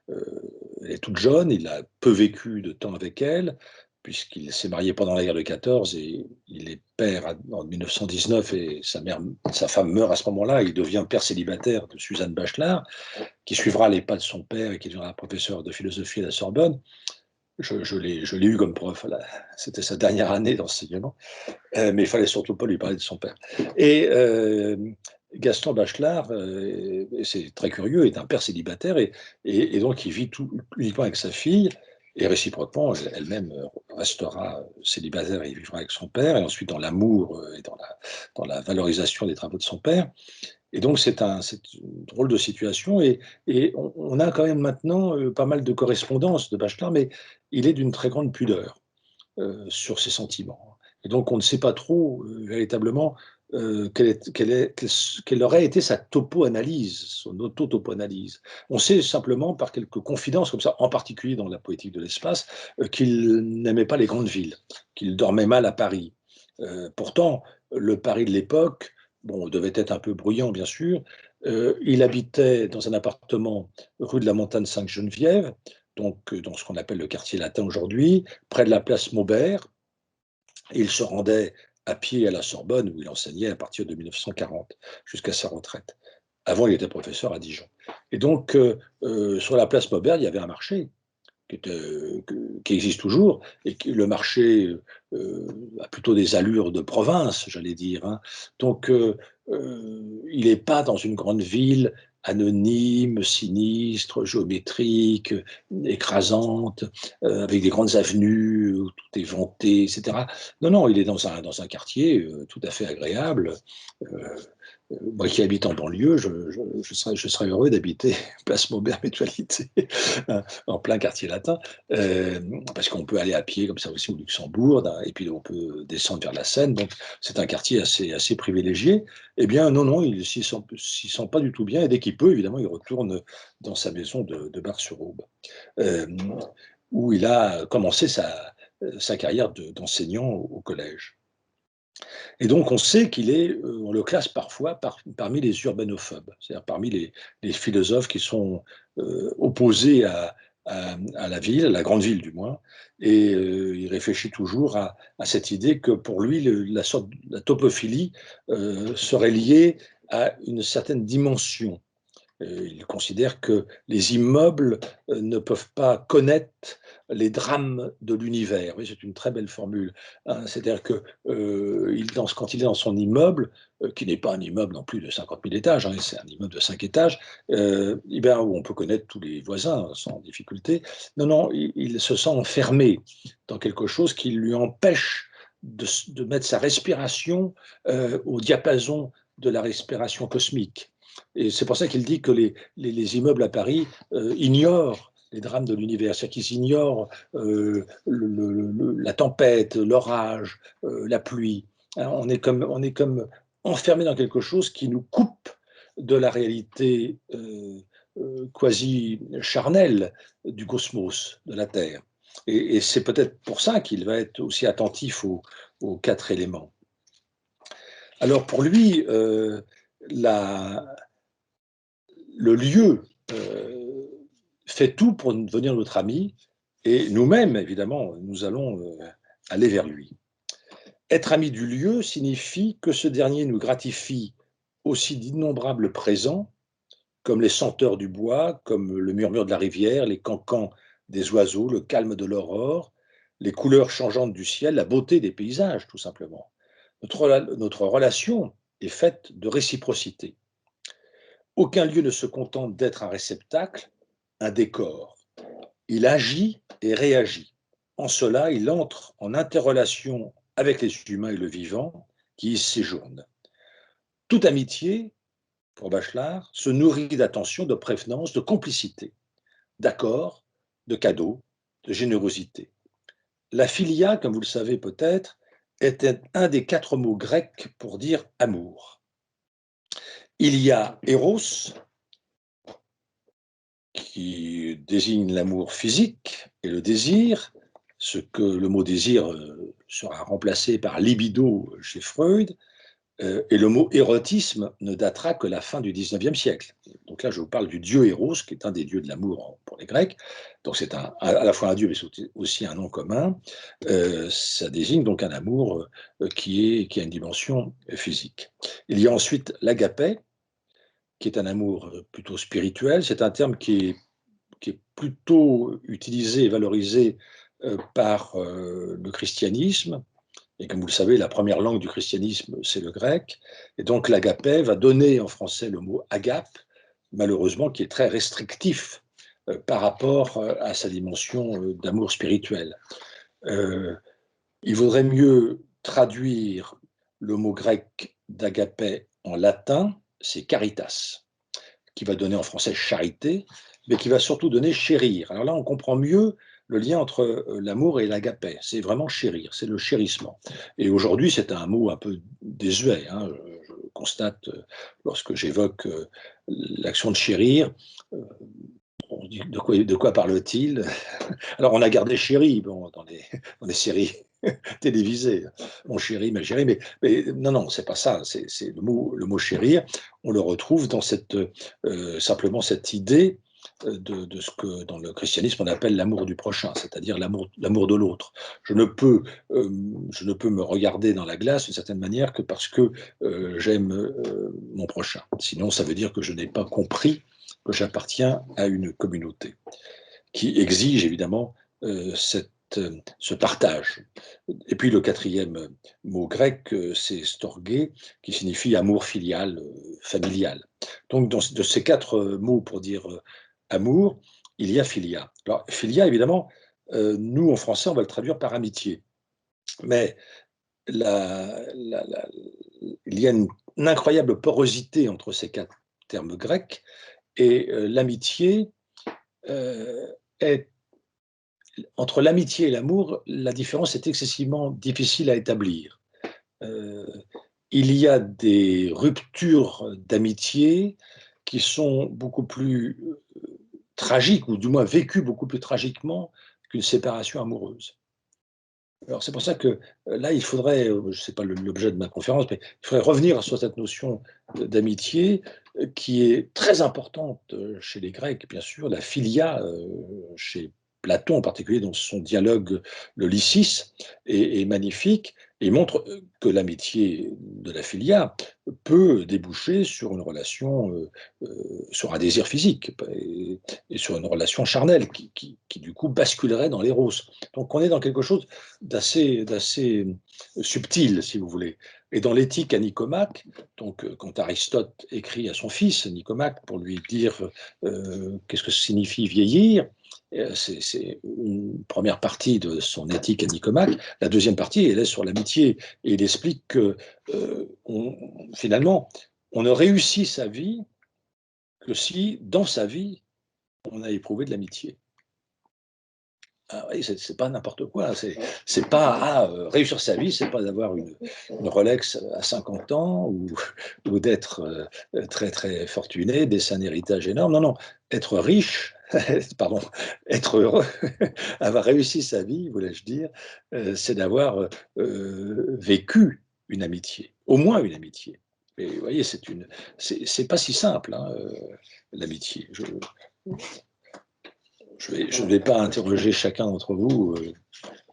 elle est toute jeune, il a peu vécu de temps avec elle, puisqu'il s'est marié pendant la guerre de 14 et il est père en 1919 et sa femme meurt à ce moment-là, il devient père célibataire de Suzanne Bachelard, qui suivra les pas de son père et qui deviendra professeur de philosophie à la Sorbonne. Je l'ai eu comme prof, c'était sa dernière année d'enseignement, mais il ne fallait surtout pas lui parler de son père. Et Gaston Bachelard, c'est très curieux, est un père célibataire et donc il vit uniquement avec sa fille et réciproquement, elle-même restera célibataire et vivra avec son père et ensuite dans l'amour et dans la valorisation des travaux de son père. Et donc c'est une drôle de situation et on a quand même maintenant pas mal de correspondances de Bachelard, mais il est d'une très grande pudeur sur ses sentiments. Et donc, on ne sait pas trop véritablement quelle aurait été sa topo-analyse, son auto-topo-analyse. On sait simplement par quelques confidences comme ça, en particulier dans la poétique de l'espace, qu'il n'aimait pas les grandes villes, qu'il dormait mal à Paris. Pourtant, le Paris de l'époque, bon, devait être un peu bruyant, bien sûr. Il habitait dans un appartement rue de la Montagne Sainte-Geneviève, donc dans ce qu'on appelle le quartier latin aujourd'hui, près de la place Maubert. Et il se rendait à pied à la Sorbonne, où il enseignait à partir de 1940, jusqu'à sa retraite. Avant, il était professeur à Dijon. Et donc, sur la place Maubert, il y avait un marché. qui existe toujours, et le marché a plutôt des allures de province, j'allais dire, hein. Donc, il n'est pas dans une grande ville anonyme, sinistre, géométrique, écrasante, avec des grandes avenues où tout est vanté, etc. Non, non, il est dans un quartier tout à fait agréable. Moi qui habite en banlieue, je serais heureux d'habiter Place Maubert Mutualité, en plein quartier latin, parce qu'on peut aller à pied comme ça aussi au Luxembourg, et puis on peut descendre vers la Seine, donc c'est un quartier assez privilégié. Eh bien non, non, il s'y sent pas du tout bien, et dès qu'il peut, évidemment, il retourne dans sa maison de Bar-sur-Aube, où il a commencé sa carrière d'enseignant au collège. Et donc, on sait on le classe parfois parmi les urbanophobes, c'est-à-dire parmi les philosophes qui sont opposés à la ville, à la grande ville du moins, et il réfléchit toujours à cette idée que pour lui, la topophilie serait liée à une certaine dimension. Il considère que les immeubles ne peuvent pas connaître les drames de l'univers. Oui, c'est une très belle formule, hein. C'est-à-dire que quand il est dans son immeuble, qui n'est pas un immeuble non plus de 50 000 étages, hein, c'est un immeuble de 5 étages, eh bien, où on peut connaître tous les voisins sans difficulté. Non, non, il se sent enfermé dans quelque chose qui lui empêche de mettre sa respiration au diapason de la respiration cosmique. Et c'est pour ça qu'il dit que les immeubles à Paris ignorent les drames de l'univers, c'est-à-dire qu'ils ignorent la tempête, l'orage, la pluie. Hein, on est comme enfermé dans quelque chose qui nous coupe de la réalité quasi charnelle du cosmos, de la Terre. Et c'est peut-être pour ça qu'il va être aussi attentif aux 4 éléments. Alors pour lui, le lieu fait tout pour devenir notre ami, et nous-mêmes, évidemment, nous allons aller vers lui. Être ami du lieu signifie que ce dernier nous gratifie aussi d'innombrables présents, comme les senteurs du bois, comme le murmure de la rivière, les cancans des oiseaux, le calme de l'aurore, les couleurs changeantes du ciel, la beauté des paysages, tout simplement. Notre relation est faite de réciprocité. Aucun lieu ne se contente d'être un réceptacle, un décor. Il agit et réagit. En cela, il entre en interrelation avec les humains et le vivant qui y séjournent. Toute amitié, pour Bachelard, se nourrit d'attention, de prévenance, de complicité, d'accord, de cadeaux, de générosité. La philia, comme vous le savez peut-être, était un des 4 mots grecs pour dire amour. Il y a Eros, qui désigne l'amour physique et le désir, ce que le mot désir sera remplacé par libido chez Freud, et le mot érotisme ne datera que la fin du XIXe siècle. Donc là, je vous parle du dieu Eros, qui est un des dieux de l'amour pour les Grecs. Donc c'est à la fois un dieu, mais c'est aussi un nom commun. Ça désigne donc un amour qui a une dimension physique. Il y a ensuite l'agapé, qui est un amour plutôt spirituel. C'est un terme qui est plutôt utilisé et valorisé par le christianisme. Et comme vous le savez, la première langue du christianisme, c'est le grec. Et donc l'agapé va donner en français le mot agape, malheureusement, qui est très restrictif par rapport à sa dimension d'amour spirituel. Il vaudrait mieux traduire le mot grec d'agapé en latin, c'est caritas, qui va donner en français charité, mais qui va surtout donner chérir. Alors là, on comprend mieux le lien entre l'amour et l'agapé. C'est vraiment chérir, c'est le chérissement. Et aujourd'hui, c'est un mot un peu désuet, hein. Je constate, lorsque j'évoque l'action de chérir, on se dit de quoi parle-t-il? Alors, on a gardé chéri dans les séries télévisées. Mon chéri, ma chérie, mais non, non, c'est pas ça. C'est le mot chérir. On le retrouve dans simplement cette idée de ce que dans le christianisme on appelle l'amour du prochain, c'est-à-dire l'amour de l'autre. Je ne peux me regarder dans la glace d'une certaine manière que parce que j'aime mon prochain. Sinon, ça veut dire que je n'ai pas compris que j'appartiens à une communauté. qui exige évidemment ce partage. Et puis le quatrième mot grec, c'est storgé, qui signifie amour filial, familial. Donc de ces quatre mots pour dire amour, il y a philia. Alors philia, évidemment, nous en français, on va le traduire par amitié. Mais il y a une incroyable porosité entre ces quatre termes grecs, et l'amitié est entre l'amitié et l'amour, la différence est excessivement difficile à établir. Il y a des ruptures d'amitié qui sont beaucoup plus tragiques, ou du moins vécues beaucoup plus tragiquement qu'une séparation amoureuse. Alors c'est pour ça que là, il faudrait, ce n'est pas l'objet de ma conférence, mais il faudrait revenir sur cette notion d'amitié qui est très importante chez les Grecs, bien sûr, la philia chez Platon en particulier, dans son dialogue, le Lysis, est magnifique, et montre que l'amitié de la philia peut déboucher sur une relation, sur un désir physique, et sur une relation charnelle qui du coup basculerait dans l'éros. Donc on est dans quelque chose d'assez subtil, si vous voulez. Et dans l'éthique à Nicomaque, donc quand Aristote écrit à son fils Nicomaque pour lui dire qu'est-ce que signifie vieillir, c'est une première partie de son éthique à Nicomaque. La deuxième partie, elle est sur l'amitié, et il explique que finalement, on ne réussit sa vie que si, dans sa vie, on a éprouvé de l'amitié. Ah oui, c'est pas n'importe quoi. C'est pas réussir sa vie, c'est pas d'avoir une Rolex à 50 ans, ou d'être très très fortuné, laisser un héritage énorme. Non, non, être riche, pardon, être heureux, avoir réussi sa vie, voulais-je dire, c'est d'avoir vécu une amitié, au moins une amitié. Et vous voyez, c'est pas si simple, hein, l'amitié. Je ne vais pas interroger chacun d'entre vous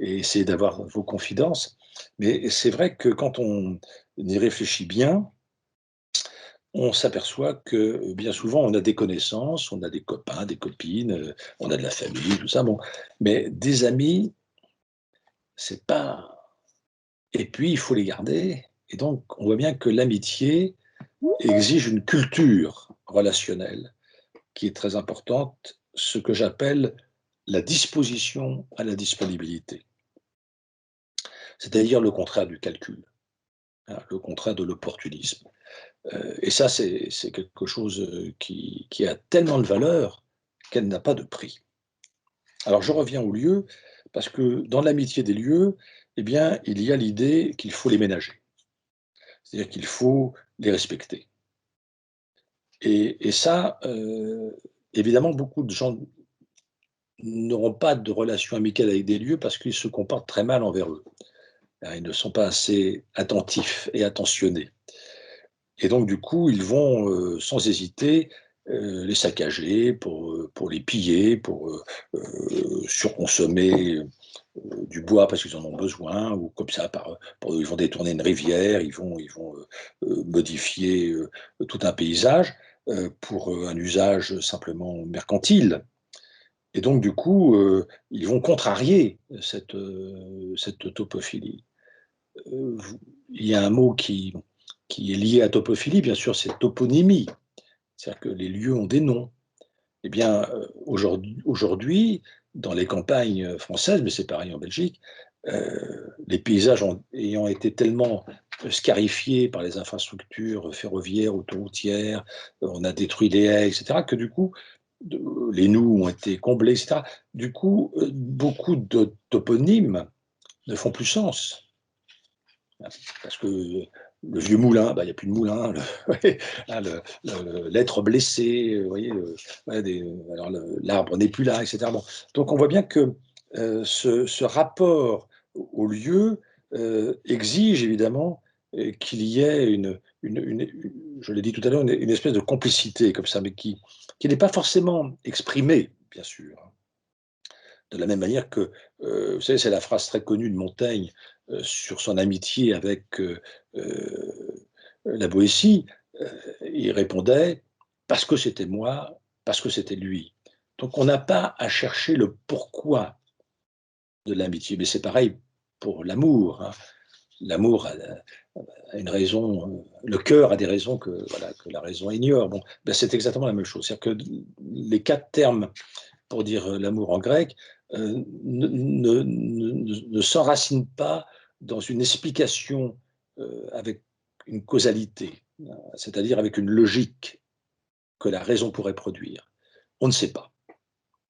et essayer d'avoir vos confidences, mais c'est vrai que quand on y réfléchit bien, on s'aperçoit que bien souvent on a des connaissances, on a des copains, des copines, on a de la famille, tout ça, bon, mais des amis, c'est pas. Et puis il faut les garder, et donc on voit bien que l'amitié exige une culture relationnelle qui est très importante, ce que j'appelle la disposition à la disponibilité, c'est-à-dire le contraire du calcul, hein, le contraire de l'opportunisme. Et ça, c'est quelque chose qui a tellement de valeur qu'elle n'a pas de prix. Alors je reviens aux lieux, parce que dans l'amitié des lieux, eh bien, il y a l'idée qu'il faut les ménager, c'est-à-dire qu'il faut les respecter. Et ça, évidemment, beaucoup de gens n'auront pas de relation amicale avec des lieux parce qu'ils se comportent très mal envers eux. Ils ne sont pas assez attentifs et attentionnés. Et donc, du coup, ils vont sans hésiter les saccager pour les piller, pour surconsommer du bois parce qu'ils en ont besoin, ou comme ça, ils vont détourner une rivière, ils vont modifier tout un paysage pour un usage simplement mercantile. Et donc, du coup, ils vont contrarier cette topophilie. Il y a un mot qui est lié à topophilie, bien sûr, c'est toponymie. C'est-à-dire que les lieux ont des noms. Eh bien, aujourd'hui, dans les campagnes françaises, mais c'est pareil en Belgique, les paysages ayant été tellement scarifiés par les infrastructures ferroviaires, autoroutières, on a détruit les haies, etc., que du coup, les noues ont été comblés, etc. Du coup, beaucoup de toponymes ne font plus sens. Parce que le vieux moulin, il n'y a plus de moulin, l'être blessé, vous voyez, alors l'arbre n'est plus là, etc. Bon. Donc on voit bien que ce rapport au lieu exige évidemment qu'il y ait je l'ai dit tout à l'heure, une espèce de complicité comme ça, mais qui n'est pas forcément exprimée, bien sûr. De la même manière que, vous savez, c'est la phrase très connue de Montaigne sur son amitié avec la Boétie. Il répondait « parce que c'était moi, parce que c'était lui ». Donc on n'a pas à chercher le pourquoi de l'amitié, mais c'est pareil pour l'amour. Hein. L'amour a une raison, le cœur a des raisons que, voilà, que la raison ignore. Bon, ben c'est exactement la même chose. C'est-à-dire que les 4 termes pour dire l'amour en grec ne s'enracinent pas dans une explication avec une causalité, c'est-à-dire avec une logique que la raison pourrait produire. On ne sait pas.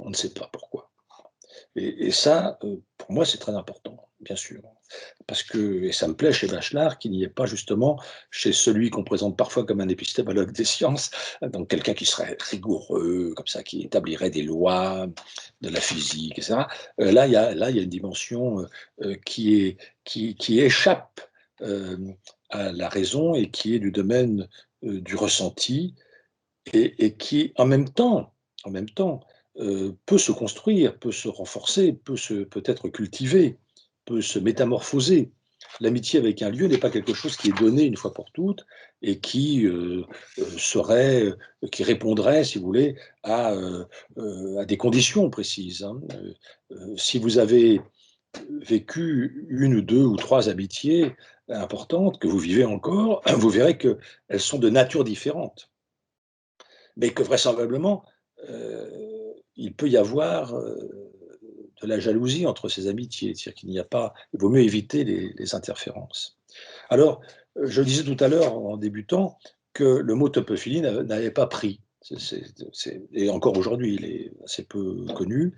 On ne sait pas pourquoi. Et ça, pour moi, c'est très important, bien sûr. Parce que, et ça me plaît chez Bachelard qu'il n'y ait pas justement chez celui qu'on présente parfois comme un épistémologue des sciences, donc quelqu'un qui serait rigoureux, comme ça, qui établirait des lois de la physique, etc. Là, il y a une dimension qui échappe à la raison et qui est du domaine du ressenti et qui, en même temps, peut se construire, peut se renforcer, peut être cultivé, peut se métamorphoser. L'amitié avec un lieu n'est pas quelque chose qui est donné une fois pour toutes et qui qui répondrait, si vous voulez, à des conditions précises. Hein. Si vous avez vécu 1 ou 2 ou 3 amitiés importantes que vous vivez encore, vous verrez qu'elles sont de nature différente, mais que vraisemblablement, il peut y avoir de la jalousie entre ces amitiés, c'est-à-dire qu'il n'y a pas, il vaut mieux éviter les interférences. Alors, je disais tout à l'heure en débutant que le mot topophilie n'avait pas pris. Et encore aujourd'hui, il est assez peu connu.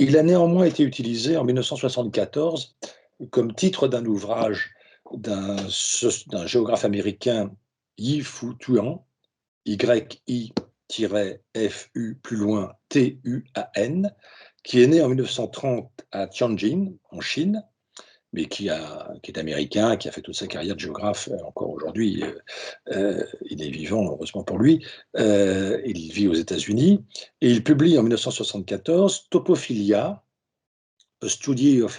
Il a néanmoins été utilisé en 1974 comme titre d'un ouvrage d'un géographe américain, Yi Fu Tuan, Y-I-F-U plus loin T-U-A-N, qui est né en 1930 à Tianjin, en Chine, mais qui est américain, qui a fait toute sa carrière de géographe, encore aujourd'hui, il est vivant, heureusement pour lui, il vit aux États-Unis, et il publie en 1974 Topophilia, A Study of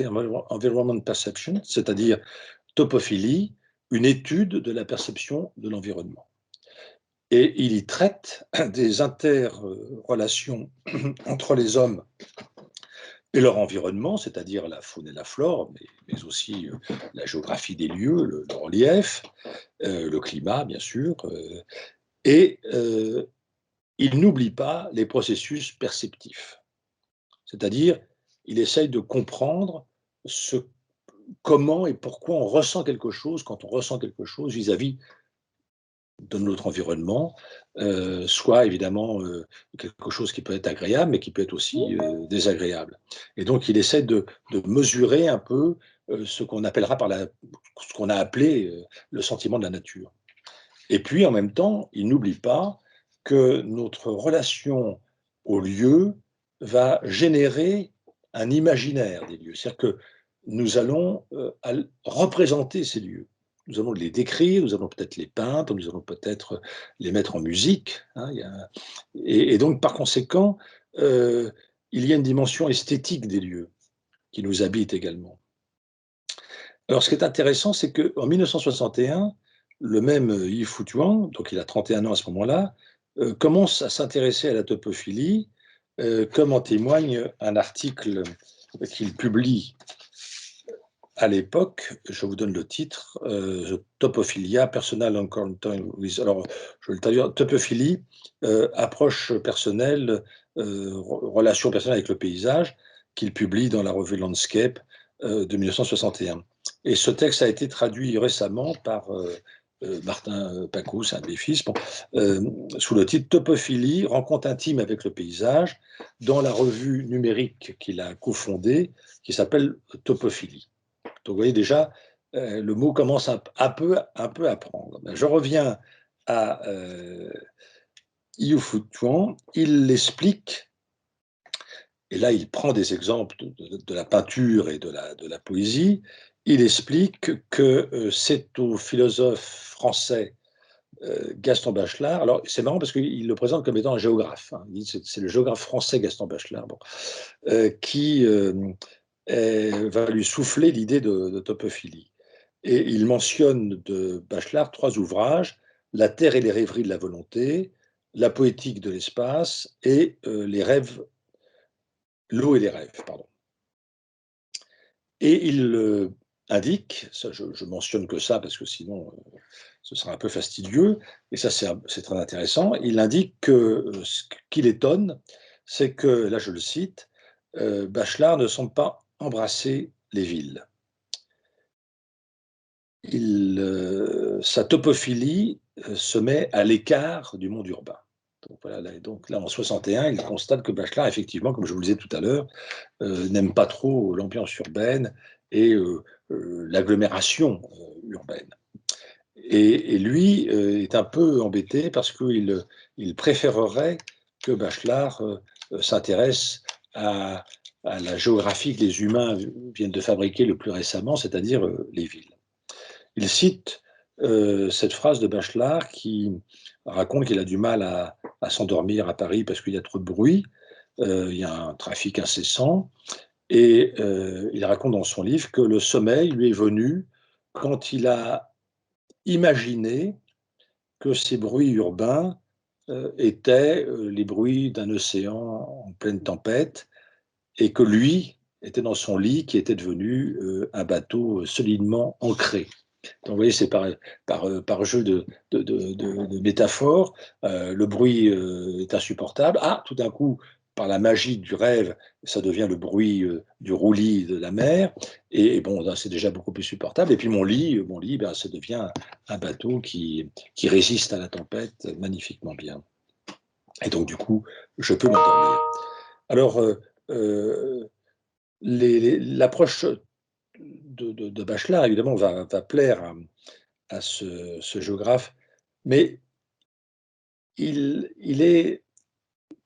Environment Perception, c'est-à-dire topophilie, une étude de la perception de l'environnement. Et il y traite des interrelations entre les hommes et leur environnement, c'est-à-dire la faune et la flore, mais aussi la géographie des lieux, le relief, le climat, bien sûr. Et il n'oublie pas les processus perceptifs. C'est-à-dire, il essaye de comprendre comment et pourquoi on ressent quelque chose quand on ressent quelque chose vis-à-vis de notre environnement, soit évidemment quelque chose qui peut être agréable, mais qui peut être aussi désagréable. Et donc, il essaie de mesurer un peu ce qu'on appellera ce qu'on a appelé le sentiment de la nature. Et puis, en même temps, il n'oublie pas que notre relation au lieu va générer un imaginaire des lieux. C'est-à-dire que nous allons représenter ces lieux. Nous allons les décrire, nous allons peut-être les peindre, nous allons peut-être les mettre en musique. Hein, et donc, par conséquent, il y a une dimension esthétique des lieux qui nous habite également. Alors, ce qui est intéressant, c'est qu'en 1961, le même Yi Fu Tuan, donc il a 31 ans à ce moment-là, commence à s'intéresser à la topophilie, comme en témoigne un article qu'il publie à l'époque. Je vous donne le titre, Topophilia, Personal Encounter with... Alors, je vais le traduire, topophilie, approche personnelle, relation personnelle avec le paysage, qu'il publie dans la revue Landscape de 1961. Et ce texte a été traduit récemment par Martin Pacou, c'est un de mes fils, sous le titre Topophilie, rencontre intime avec le paysage, dans la revue numérique qu'il a cofondée, qui s'appelle Topophilie. Donc vous voyez déjà, le mot commence un peu à prendre. Je reviens à Yi Fu Tuan, il l'explique, et là il prend des exemples de la peinture et de la poésie. Il explique que c'est au philosophe français Gaston Bachelard. Alors c'est marrant parce qu'il le présente comme étant un géographe. Hein. Il dit c'est le géographe français Gaston Bachelard qui va lui souffler l'idée de topophilie. Et il mentionne de Bachelard 3 ouvrages, La Terre et les rêveries de la volonté, la poétique de l'espace et les rêves, l'eau et les rêves, pardon. Et il indique, ça, je mentionne que ça parce que sinon ce sera un peu fastidieux, et ça c'est très intéressant, il indique que ce qui l'étonne, c'est que, là je le cite, Bachelard ne semble pas embrasser les villes. Sa topophilie se met à l'écart du monde urbain. Donc, voilà, donc là, en 61, il constate que Bachelard, effectivement, comme je vous le disais tout à l'heure, n'aime pas trop l'ambiance urbaine et l'agglomération urbaine. Et lui est un peu embêté parce qu'il préférerait que Bachelard s'intéresse à la géographie que les humains viennent de fabriquer le plus récemment, c'est-à-dire les villes. Il cite cette phrase de Bachelard qui raconte qu'il a du mal à s'endormir à Paris parce qu'il y a trop de bruit, il y a un trafic incessant, et il raconte dans son livre que le sommeil lui est venu quand il a imaginé que ces bruits urbains étaient les bruits d'un océan en pleine tempête, et que lui était dans son lit qui était devenu un bateau solidement ancré. Donc, vous voyez, c'est par jeu de métaphores, le bruit est insupportable. Ah, tout d'un coup, par la magie du rêve, ça devient le bruit du roulis de la mer, et bon, c'est déjà beaucoup plus supportable. Et puis mon lit, ben, ça devient un bateau qui résiste à la tempête magnifiquement bien. Et donc, du coup, je peux m'endormir. Alors, l'approche de Bachelard, évidemment, va plaire à ce géographe, mais il est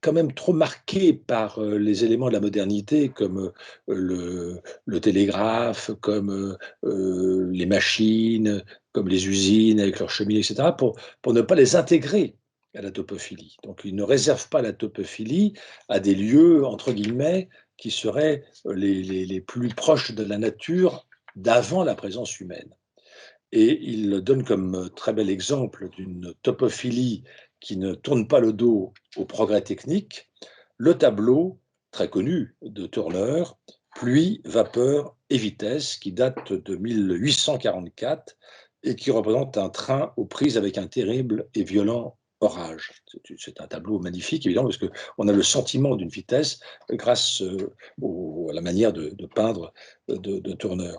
quand même trop marqué par les éléments de la modernité, comme le télégraphe, comme les machines, comme les usines avec leurs cheminées, etc., pour ne pas les intégrer à la topophilie. Donc il ne réserve pas la topophilie à des lieux, entre guillemets, qui seraient les plus proches de la nature d'avant la présence humaine. Et il donne comme très bel exemple d'une topophilie qui ne tourne pas le dos au progrès technique, le tableau très connu de Turner, Pluie, vapeur et vitesse, qui date de 1844 et qui représente un train aux prises avec un terrible et violent orage. C'est un tableau magnifique, évidemment, parce qu'on a le sentiment d'une vitesse grâce à la manière de peindre de Turner.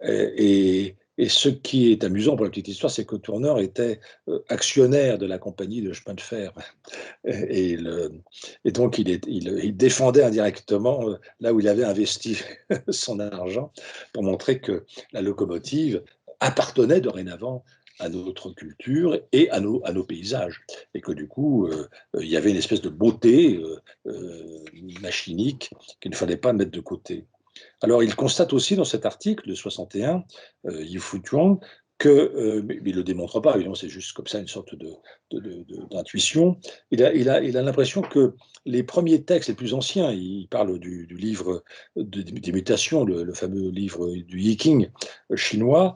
Et ce qui est amusant pour la petite histoire, c'est que Turner était actionnaire de la compagnie de chemin de fer. Et, donc, il défendait indirectement là où il avait investi son argent pour montrer que la locomotive appartenait dorénavant à notre culture et à nos paysages. Et que du coup, il y avait une espèce de beauté machinique qu'il ne fallait pas mettre de côté. Alors, il constate aussi dans cet article de 61, Yu-Fu Tuang, que, mais il ne le démontre pas, évidemment, c'est juste comme ça une sorte d'intuition. Il a l'impression que les premiers textes les plus anciens, il parle du livre des mutations, le fameux livre du Yiking chinois,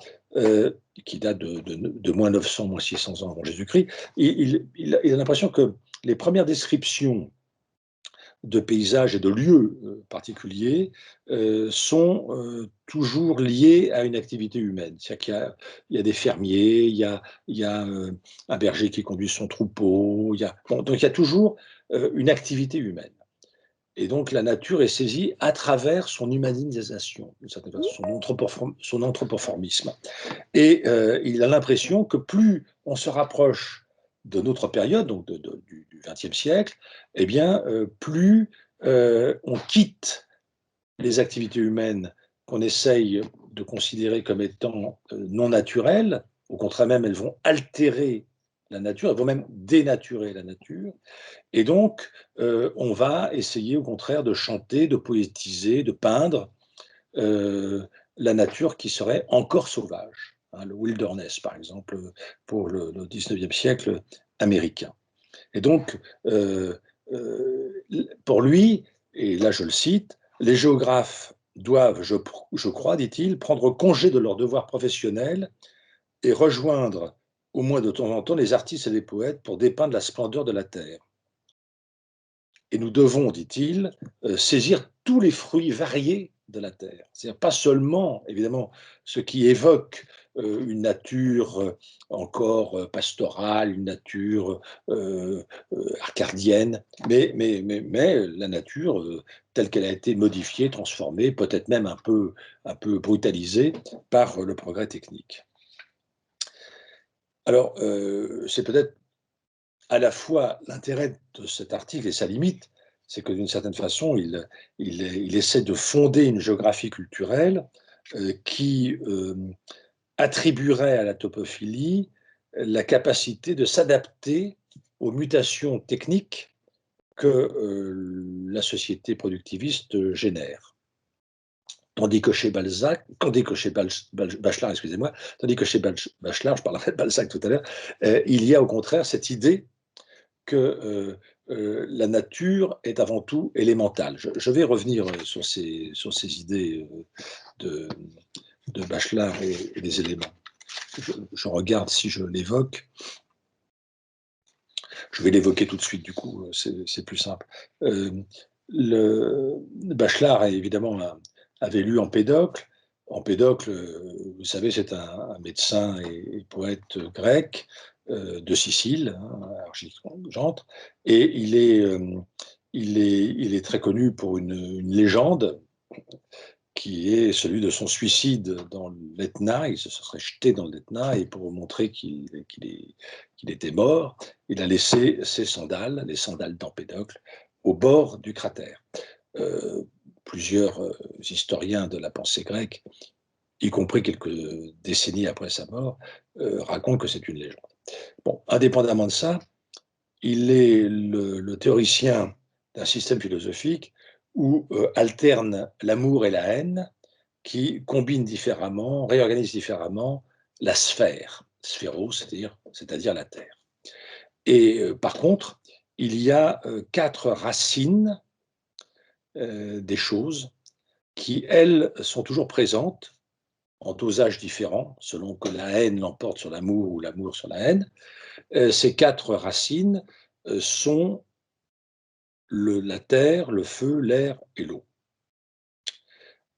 qui date de moins 900, moins 600 ans avant Jésus-Christ. Il a l'impression que les premières descriptions de paysages et de lieux particuliers sont toujours liés à une activité humaine. C'est-à-dire qu'il y a des fermiers, il y a un berger qui conduit son troupeau, donc il y a toujours une activité humaine. Et donc la nature est saisie à travers son humanisation, d'une certaine façon, son anthropoformisme. Et il a l'impression que plus on se rapproche de notre période, donc du XXe siècle, eh bien, plus on quitte les activités humaines qu'on essaye de considérer comme étant non naturelles. Au contraire même, elles vont altérer la nature, elles vont même dénaturer la nature. Et donc, on va essayer au contraire de chanter, de poétiser, de peindre la nature qui serait encore sauvage. Le wilderness, par exemple, pour le 19e siècle américain. Et donc, pour lui, et là je le cite, les géographes doivent, je crois, dit-il, prendre congé de leurs devoirs professionnels et rejoindre au moins de temps en temps, les artistes et les poètes pour dépeindre la splendeur de la terre. Et nous devons, dit-il, saisir tous les fruits variés de la terre. C'est-à-dire pas seulement, évidemment, ce qui évoque une nature encore pastorale, une nature arcadienne, mais la nature telle qu'elle a été modifiée, transformée, peut-être même un peu brutalisée par le progrès technique. Alors, c'est peut-être à la fois l'intérêt de cet article et sa limite, c'est que d'une certaine façon, il essaie de fonder une géographie culturelle qui attribuerait à la topophilie la capacité de s'adapter aux mutations techniques que la société productiviste génère. Tandis que chez Bachelard, excusez-moi, tandis que chez Bachelard, je parlerai de Balzac tout à l'heure, il y a au contraire cette idée que la nature est avant tout élémentale. Je vais revenir sur ces idées de Bachelard et des éléments. Je regarde si je l'évoque. Je vais l'évoquer tout de suite, du coup, c'est plus simple. Bachelard, évidemment, avait lu Empédocle. Empédocle, vous savez, c'est un médecin et poète grec de Sicile, Argenteuil, et il est très connu pour une légende qui est celui de son suicide dans l'Etna. Il se serait jeté dans l'Etna et pour montrer qu'il était mort, il a laissé ses sandales, les sandales d'Empédocle, au bord du cratère. Plusieurs historiens de la pensée grecque, y compris quelques décennies après sa mort, racontent que c'est une légende. Bon, indépendamment de ça, il est le théoricien d'un système philosophique où alternent l'amour et la haine, qui combinent différemment, réorganisent différemment la sphère, sphéro, c'est-à-dire la Terre. Et par contre, il y a 4 racines des choses qui, elles, sont toujours présentes en dosages différents, selon que la haine l'emporte sur l'amour ou l'amour sur la haine. Ces 4 racines sont la terre, le feu, l'air et l'eau.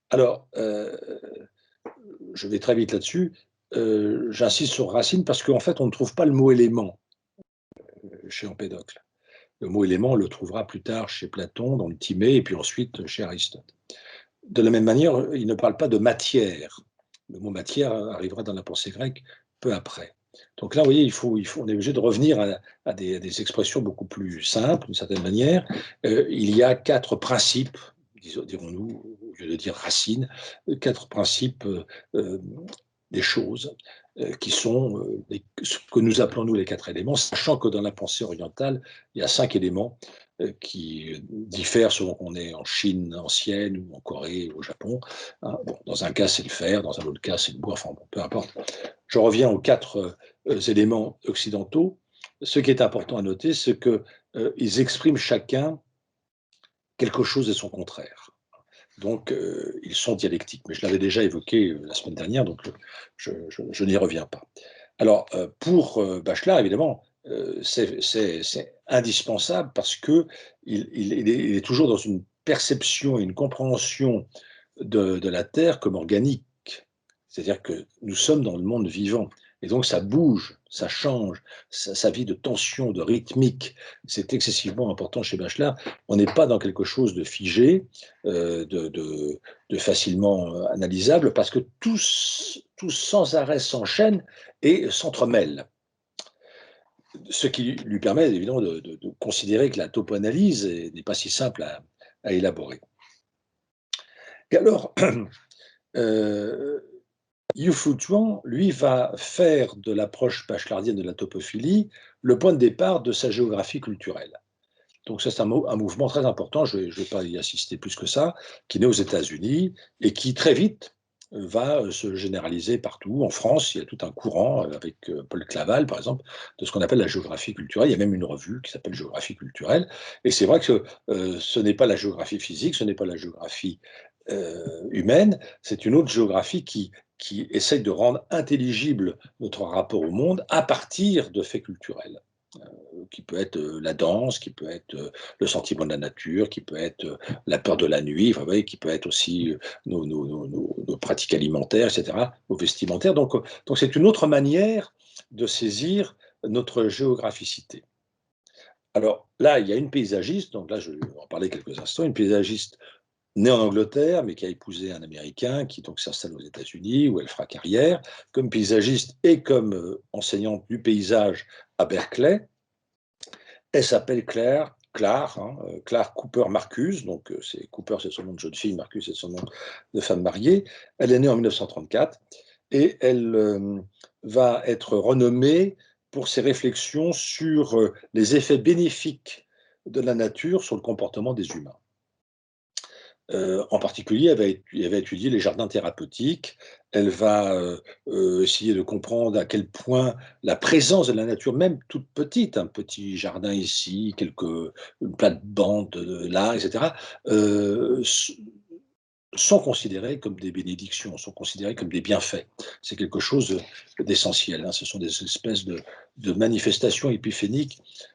Alors, je vais très vite là-dessus. J'insiste sur racine parce qu'en fait, on ne trouve pas le mot élément chez Empédocle. Le mot élément, on le trouvera plus tard chez Platon, dans le Timée, et puis ensuite chez Aristote. De la même manière, il ne parle pas de matière. Le mot matière arrivera dans la pensée grecque peu après. Donc là, vous voyez, on est obligé de revenir à des expressions beaucoup plus simples, d'une certaine manière. Il y a 4 principes, dirons-nous, au lieu de dire racines, 4 principes des choses qui sont ce que nous appelons, nous, les 4 éléments, sachant que dans la pensée orientale, il y a 5 éléments qui diffèrent selon qu'on est en Chine ancienne ou en Corée ou au Japon. Hein. Bon, dans un cas, c'est le fer, dans un autre cas, c'est le bois, enfin bon, peu importe. Je reviens aux 4 éléments occidentaux. Ce qui est important à noter, c'est qu'ils expriment chacun quelque chose de son contraire. Donc, ils sont dialectiques. Mais je l'avais déjà évoqué la semaine dernière, donc je n'y reviens pas. Alors, pour Bachelard, évidemment, c'est indispensable parce qu'il est toujours dans une perception et une compréhension de la Terre comme organique. C'est-à-dire que nous sommes dans le monde vivant. Et donc, ça bouge, ça change, ça vit de tension, de rythmique. C'est excessivement important chez Bachelard. On n'est pas dans quelque chose de figé, de facilement analysable, parce que tout sans arrêt s'enchaîne et s'entremêle. Ce qui lui permet évidemment de considérer que la topoanalyse n'est pas si simple à élaborer. Et alors, Yu-Fu Zhuang, lui, va faire de l'approche bachelardienne de la topophilie le point de départ de sa géographie culturelle. Donc ça, c'est un mouvement très important, je ne vais pas y assister plus que ça, qui naît aux États-Unis et qui très vite va se généraliser partout. En France, il y a tout un courant, avec Paul Claval, par exemple, de ce qu'on appelle la géographie culturelle. Il y a même une revue qui s'appelle Géographie culturelle. Et c'est vrai que ce n'est pas la géographie physique, ce n'est pas la géographie humaine, c'est une autre géographie qui essaye de rendre intelligible notre rapport au monde à partir de faits culturels, qui peut être la danse, qui peut être le sentiment de la nature, qui peut être la peur de la nuit, enfin, vous voyez, qui peut être aussi nos pratiques alimentaires, etc., nos vestimentaires. Donc c'est une autre manière de saisir notre géographicité. Alors là, il y a une paysagiste, donc là je vais en parler quelques instants, une paysagiste née en Angleterre, mais qui a épousé un Américain, qui donc s'installe aux États-Unis, où elle fera carrière, comme paysagiste et comme enseignante du paysage à Berkeley. Elle s'appelle Claire Cooper Marcus, donc Cooper c'est son nom de jeune fille, Marcus c'est son nom de femme mariée. Elle est née en 1934 et elle va être renommée pour ses réflexions sur les effets bénéfiques de la nature sur le comportement des humains. En particulier, elle va étudier les jardins thérapeutiques. Elle va essayer de comprendre à quel point la présence de la nature, même toute petite, un petit jardin ici, une plate-bande là, etc., sont considérés comme des bénédictions, sont considérés comme des bienfaits. C'est quelque chose d'essentiel. Ce sont des espèces de manifestations d'épiphanie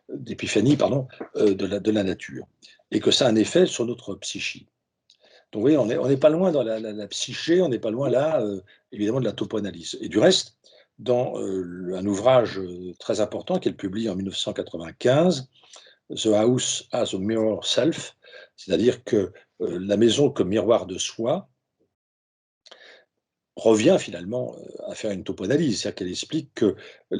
de la nature. Et que ça a un effet sur notre psyché. Donc, vous voyez, on n'est pas loin dans la psyché, on n'est pas loin là, évidemment, de la topoanalyse. Et du reste, dans un ouvrage très important qu'elle publie en 1995, The House as a Mirror Self, c'est-à-dire que la maison comme miroir de soi, revient finalement à faire une topoanalyse, c'est-à-dire qu'elle explique que, je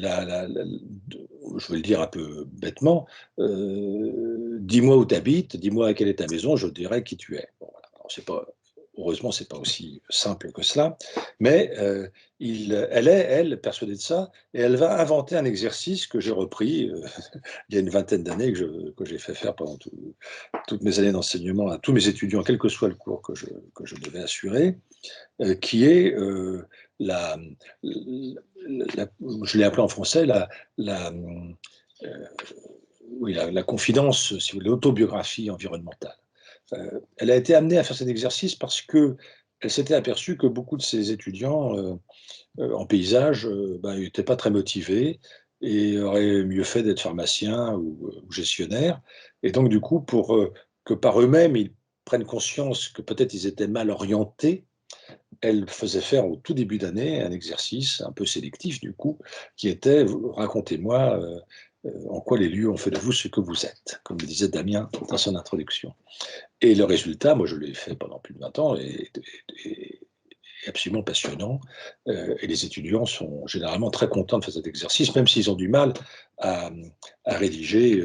vais le dire un peu bêtement, dis-moi où tu habites, dis-moi quelle est ta maison, je te dirai qui tu es. Bon, voilà. Alors, heureusement, ce n'est pas aussi simple que cela, mais elle est, elle, persuadée de ça, et elle va inventer un exercice que j'ai repris il y a une vingtaine d'années, que j'ai fait faire pendant toutes mes années d'enseignement à tous mes étudiants, quel que soit le cours que je devais assurer, qui est je l'ai appelé en français la confidence, si vous voulez, l'autobiographie environnementale. Elle a été amenée à faire cet exercice parce que elle s'était aperçue que beaucoup de ses étudiants en paysage n'étaient pas très motivés et auraient mieux fait d'être pharmaciens ou gestionnaires. Et donc, du coup, pour que par eux-mêmes, ils prennent conscience que peut-être ils étaient mal orientés, elle faisait faire au tout début d'année un exercice un peu sélectif, du coup, qui était « Racontez-moi en quoi les lieux ont fait de vous ce que vous êtes », comme le disait Damien dans son introduction. Et le résultat, moi je l'ai fait pendant plus de 20 ans, est absolument passionnant. Et les étudiants sont généralement très contents de faire cet exercice, même s'ils ont du mal à rédiger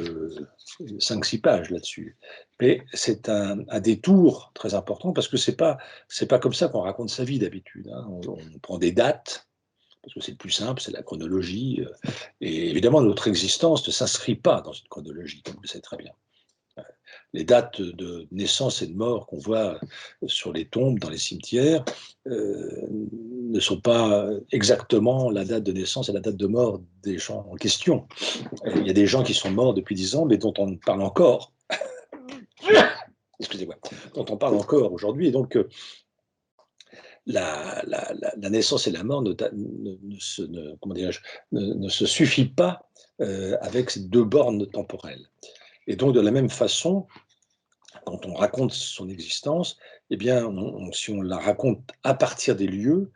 5-6 pages là-dessus. Mais c'est un détour très important parce que c'est pas comme ça qu'on raconte sa vie d'habitude. On prend des dates, parce que c'est le plus simple, c'est la chronologie. Et évidemment, notre existence ne s'inscrit pas dans une chronologie, comme vous le savez très bien. Les dates de naissance et de mort qu'on voit sur les tombes dans les cimetières ne sont pas exactement la date de naissance et la date de mort des gens en question. Il y a des gens qui sont morts depuis 10 ans, mais dont on parle encore. Excusez-moi, dont on parle encore aujourd'hui. Et donc, la naissance et la mort ne se suffit pas avec ces deux bornes temporelles. Et donc, de la même façon, quand on raconte son existence, eh bien, si on la raconte à partir des lieux,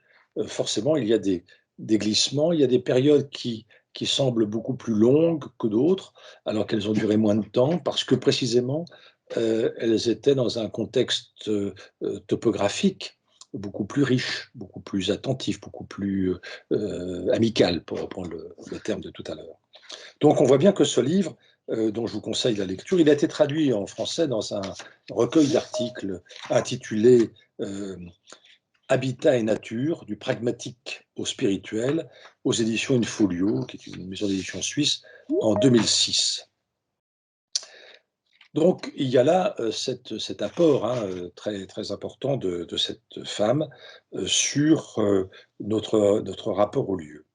forcément, il y a des glissements, il y a des périodes qui semblent beaucoup plus longues que d'autres, alors qu'elles ont duré moins de temps, parce que précisément, elles étaient dans un contexte topographique beaucoup plus riche, beaucoup plus attentif, beaucoup plus amical, pour reprendre le terme de tout à l'heure. Donc on voit bien que ce livre, dont je vous conseille la lecture, il a été traduit en français dans un recueil d'articles intitulé Habitat et nature, du pragmatique au spirituel, aux éditions Infolio, qui est une maison d'édition suisse, en 2006. Donc il y a là cet apport très, très important de cette femme sur notre rapport au lieu.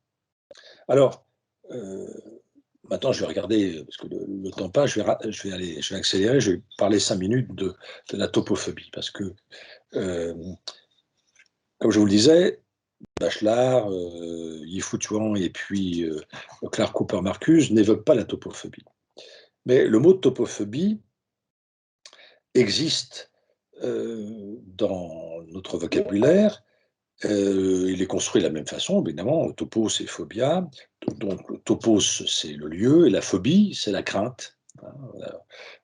Alors, maintenant, je vais regarder, parce que le temps passe, je vais accélérer, je vais parler 5 minutes de la topophobie, parce que, comme je vous le disais, Bachelard, Yi-Fu Tuan et puis Clark Cooper Marcuse n'évoquent pas la topophobie. Mais le mot topophobie existe dans notre vocabulaire. Il est construit de la même façon, évidemment. Topos, c'est phobia. Donc, topos, c'est le lieu, et la phobie, c'est la crainte.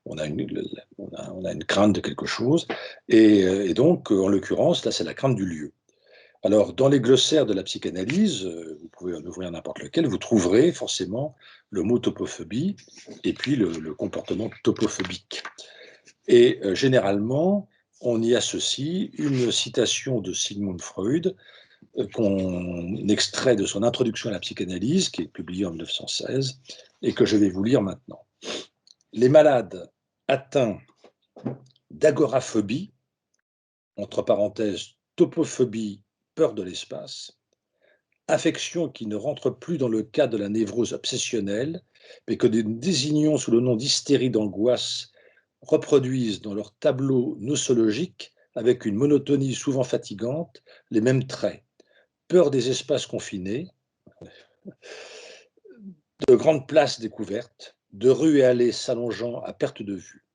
On a une crainte de quelque chose. Et donc, en l'occurrence, là, c'est la crainte du lieu. Alors, dans les glossaires de la psychanalyse, vous pouvez en ouvrir n'importe lequel, vous trouverez forcément le mot topophobie et puis le comportement topophobique. Et généralement, on y associe une citation de Sigmund Freud qu'on extrait de son introduction à la psychanalyse, qui est publiée en 1916, et que je vais vous lire maintenant. Les malades atteints d'agoraphobie, entre parenthèses, topophobie, peur de l'espace, affection qui ne rentre plus dans le cas de la névrose obsessionnelle, mais que nous désignons sous le nom d'hystérie d'angoisse, reproduisent dans leur tableau nosologique, avec une monotonie souvent fatigante, les mêmes traits. Peur des espaces confinés, de grandes places découvertes, de rues et allées s'allongeant à perte de vue.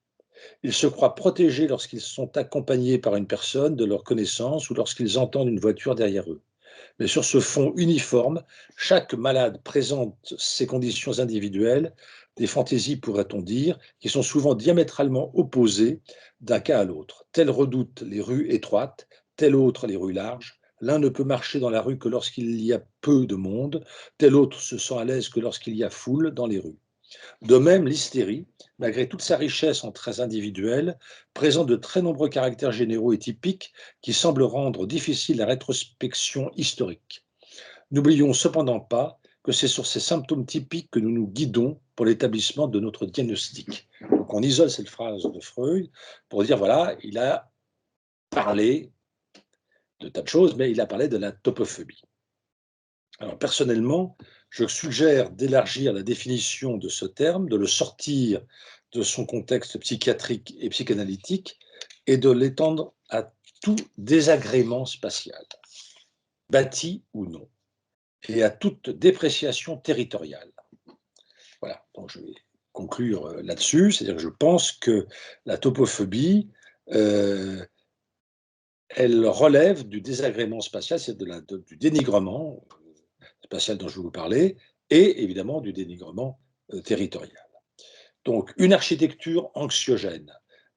Ils se croient protégés lorsqu'ils sont accompagnés par une personne de leur connaissance ou lorsqu'ils entendent une voiture derrière eux. Mais sur ce fond uniforme, chaque malade présente ses conditions individuelles, des fantaisies, pourrait-on dire, qui sont souvent diamétralement opposées d'un cas à l'autre. Tel redoute les rues étroites, tel autre les rues larges. L'un ne peut marcher dans la rue que lorsqu'il y a peu de monde, tel autre se sent à l'aise que lorsqu'il y a foule dans les rues. De même, l'hystérie, malgré toute sa richesse en traits individuels, présente de très nombreux caractères généraux et typiques qui semblent rendre difficile la rétrospection historique. N'oublions cependant pas que c'est sur ces symptômes typiques que nous nous guidons pour l'établissement de notre diagnostic. Donc on isole cette phrase de Freud pour dire, voilà, il a parlé de tas de choses, mais il a parlé de la topophobie. Alors personnellement, je suggère d'élargir la définition de ce terme, de le sortir de son contexte psychiatrique et psychanalytique et de l'étendre à tout désagrément spatial, bâti ou non, et à toute dépréciation territoriale. Voilà, donc je vais conclure là-dessus, c'est-à-dire que je pense que la topophobie, elle relève du désagrément spatial, c'est du dénigrement spatial dont je vais vous parler, et évidemment du dénigrement territorial. Donc, une architecture anxiogène,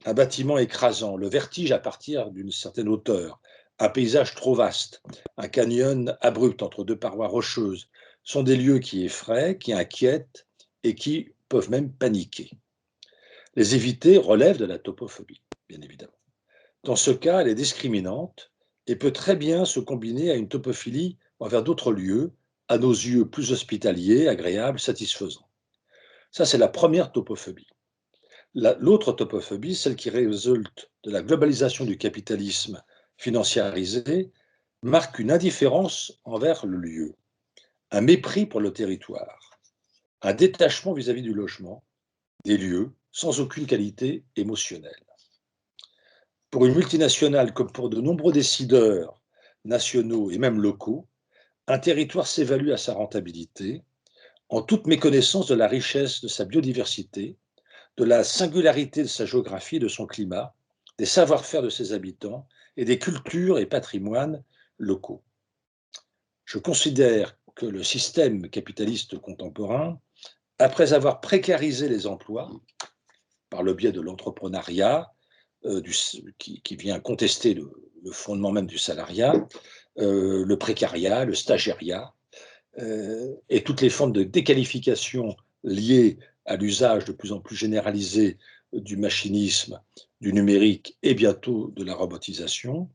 un bâtiment écrasant, le vertige à partir d'une certaine hauteur, un paysage trop vaste, un canyon abrupt entre deux parois rocheuses, sont des lieux qui effraient, qui inquiètent et qui peuvent même paniquer. Les éviter relève de la topophobie, bien évidemment. Dans ce cas, elle est discriminante et peut très bien se combiner à une topophilie envers d'autres lieux, à nos yeux plus hospitaliers, agréables, satisfaisants. Ça, c'est la première topophobie. L'autre topophobie, celle qui résulte de la globalisation du capitalisme financiarisé, marque une indifférence envers le lieu, un mépris pour le territoire, un détachement vis-à-vis du logement, des lieux, sans aucune qualité émotionnelle. Pour une multinationale comme pour de nombreux décideurs nationaux et même locaux, un territoire s'évalue à sa rentabilité, en toute méconnaissance de la richesse de sa biodiversité, de la singularité de sa géographie et de son climat, des savoir-faire de ses habitants et des cultures et patrimoines locaux. Je considère que le système capitaliste contemporain, après avoir précarisé les emplois par le biais de l'entrepreneuriat, qui vient contester le fondement même du salariat, le précariat, le stagiariat, et toutes les formes de déqualification liées à l'usage de plus en plus généralisé du machinisme, du numérique et bientôt de la robotisation.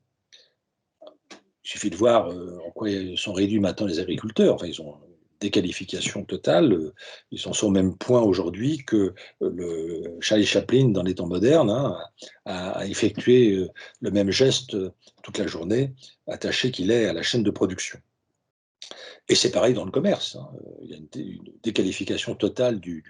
Il suffit de voir en quoi sont réduits maintenant les agriculteurs. Enfin, ils ont une déqualification totale. Ils sont au même point aujourd'hui que le Charlie Chaplin, dans les temps modernes, a effectué le même geste toute la journée, attaché qu'il est à la chaîne de production. Et c'est pareil dans le commerce, hein. Il y a une déqualification totale du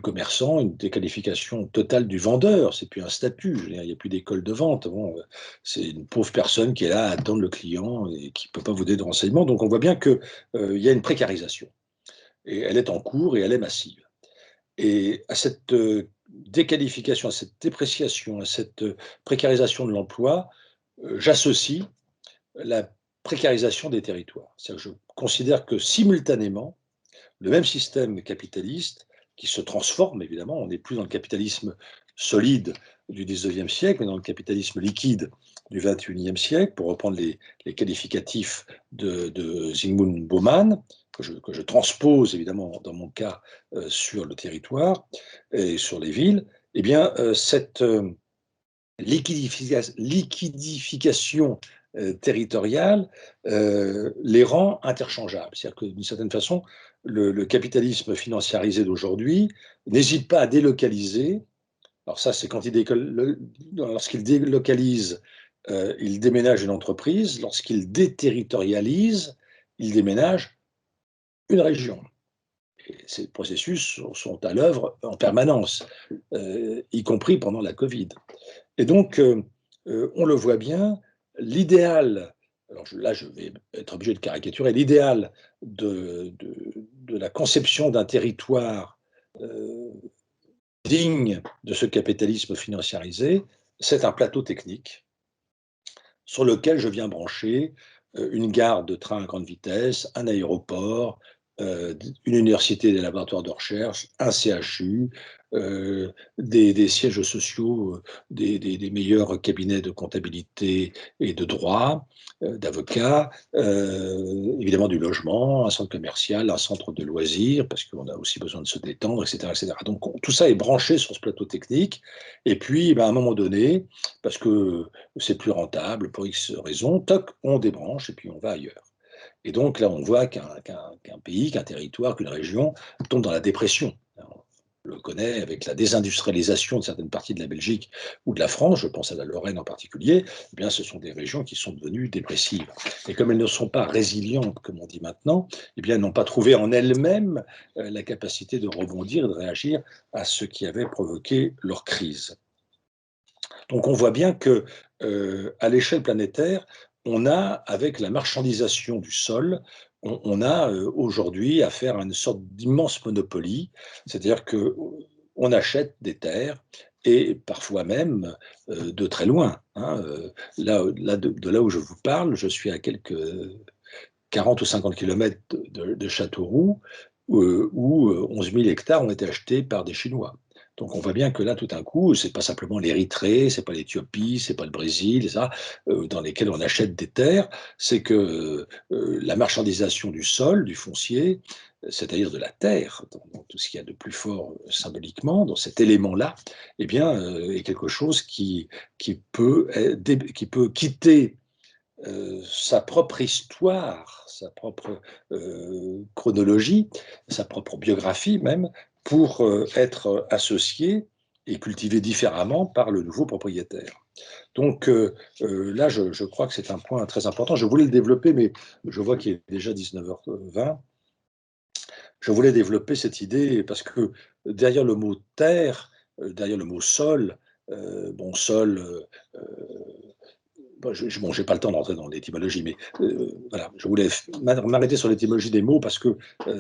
commerçant, une déqualification totale du vendeur. C'est plus un statut, je veux dire, il n'y a plus d'école de vente. Bon, c'est une pauvre personne qui est là à attendre le client et qui ne peut pas vous donner de renseignements. Donc on voit bien qu'il y a une précarisation. Et elle est en cours et elle est massive. Et à cette déqualification, à cette dépréciation, à cette précarisation de l'emploi, j'associe la précarisation des territoires. C'est-à-dire que je considère que simultanément, le même système capitaliste qui se transforme, évidemment, on n'est plus dans le capitalisme solide du 19e siècle, mais dans le capitalisme liquide du 21e siècle, pour reprendre les qualificatifs de Zygmunt Bauman, que je transpose évidemment dans mon cas sur le territoire et sur les villes. Eh bien, cette liquidification territoriale les rend interchangeables. C'est-à-dire que d'une certaine façon, le capitalisme financiarisé d'aujourd'hui n'hésite pas à délocaliser. Alors ça, c'est quand lorsqu'il délocalise, il déménage une entreprise. Lorsqu'il déterritorialise, il déménage une région. Et ces processus sont à l'œuvre en permanence, y compris pendant la Covid. Et donc, on le voit bien, l'idéal, alors là je vais être obligé de caricaturer, l'idéal de la conception d'un territoire digne de ce capitalisme financiarisé, c'est un plateau technique sur lequel je viens brancher une gare de train à grande vitesse, un aéroport, une université, des laboratoires de recherche, un CHU, des sièges sociaux, des meilleurs cabinets de comptabilité et de droit, d'avocats, évidemment du logement, un centre commercial, un centre de loisirs, parce qu'on a aussi besoin de se détendre, etc. etc. Donc tout ça est branché sur ce plateau technique, et puis à un moment donné, parce que c'est plus rentable pour X raisons, toc, on débranche et puis on va ailleurs. Et donc là, on voit qu'un pays, qu'un territoire, qu'une région tombe dans la dépression. On le connaît avec la désindustrialisation de certaines parties de la Belgique ou de la France, je pense à la Lorraine en particulier, eh bien, ce sont des régions qui sont devenues dépressives. Et comme elles ne sont pas résilientes, comme on dit maintenant, eh bien, elles n'ont pas trouvé en elles-mêmes la capacité de rebondir et de réagir à ce qui avait provoqué leur crise. Donc on voit bien que à l'échelle planétaire, on a, avec la marchandisation du sol, on a aujourd'hui affaire à une sorte d'immense monopoly, c'est-à-dire qu'on achète des terres et parfois même de très loin, hein. De là où je vous parle, je suis à quelques 40 ou 50 kilomètres de Châteauroux, où 11 000 hectares ont été achetés par des Chinois. Donc on voit bien que là, tout d'un coup, c'est pas simplement l'Érythrée, c'est pas l'Éthiopie, c'est pas le Brésil, ça, dans lesquels on achète des terres, c'est que la marchandisation du sol, du foncier, c'est-à-dire de la terre, dans tout ce qu'il y a de plus fort symboliquement, dans cet élément-là, eh bien, est quelque chose qui peut quitter sa propre histoire, sa propre chronologie, sa propre biographie même, pour être associé et cultivé différemment par le nouveau propriétaire. Donc là, je crois que c'est un point très important. Je voulais le développer, mais je vois qu'il est déjà 19h20. Je voulais développer cette idée parce que derrière le mot terre, derrière le mot sol, bon, sol, bon, j'ai pas le temps d'entrer dans l'étymologie, mais voilà, je voulais m'arrêter sur l'étymologie des mots parce que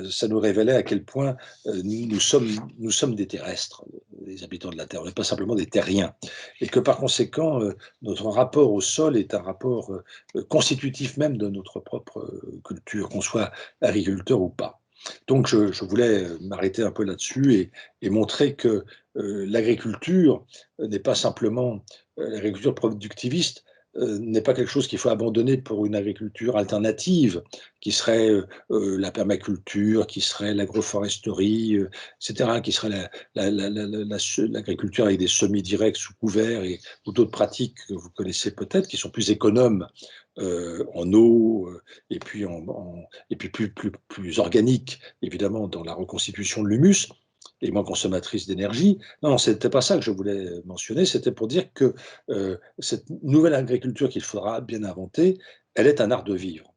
ça nous révélait à quel point nous sommes des terrestres, les habitants de la Terre, on n'est pas simplement des terriens, et que par conséquent, notre rapport au sol est un rapport constitutif même de notre propre culture, qu'on soit agriculteur ou pas. Donc je voulais m'arrêter un peu là-dessus et montrer que l'agriculture n'est pas simplement l'agriculture productiviste, n'est pas quelque chose qu'il faut abandonner pour une agriculture alternative, qui serait la permaculture, qui serait l'agroforesterie, etc., qui serait l'agriculture avec des semis directs sous couvert ou d'autres pratiques que vous connaissez peut-être, qui sont plus économes en eau et puis, plus organiques, évidemment, dans la reconstitution de l'humus, et moins consommatrice d'énergie. Non, ce n'était pas ça que je voulais mentionner, c'était pour dire que cette nouvelle agriculture qu'il faudra bien inventer, elle est un art de vivre.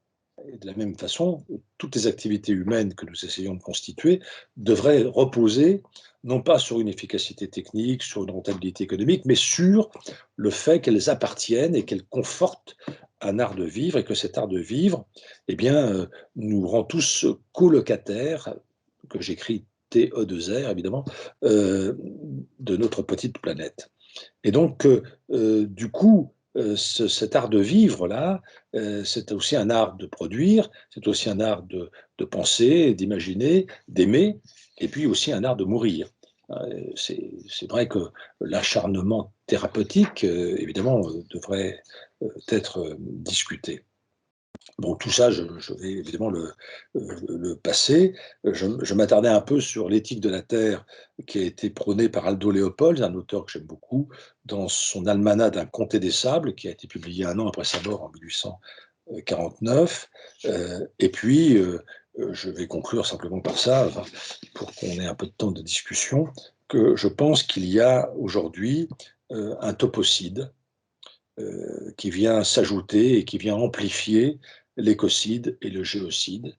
Et de la même façon, toutes les activités humaines que nous essayons de constituer devraient reposer non pas sur une efficacité technique, sur une rentabilité économique, mais sur le fait qu'elles appartiennent et qu'elles confortent un art de vivre, et que cet art de vivre, eh bien, nous rend tous colocataires, que j'écris TE2R évidemment, de notre petite planète. Et donc, du coup, cet art de vivre-là, c'est aussi un art de produire, c'est aussi un art de penser, d'imaginer, d'aimer, et puis aussi un art de mourir. C'est vrai que l'acharnement thérapeutique, évidemment, devrait être discuté. Bon, tout ça, je vais évidemment le passer. Je m'attardais un peu sur l'éthique de la Terre qui a été prônée par Aldo Leopold, un auteur que j'aime beaucoup, dans son Almanach d'un comté des sables, qui a été publié 1 an après sa mort en 1849. Et puis, je vais conclure simplement par ça, enfin, pour qu'on ait un peu de temps de discussion, que je pense qu'il y a aujourd'hui un topocide qui vient s'ajouter et qui vient amplifier l'écocide et le géocide,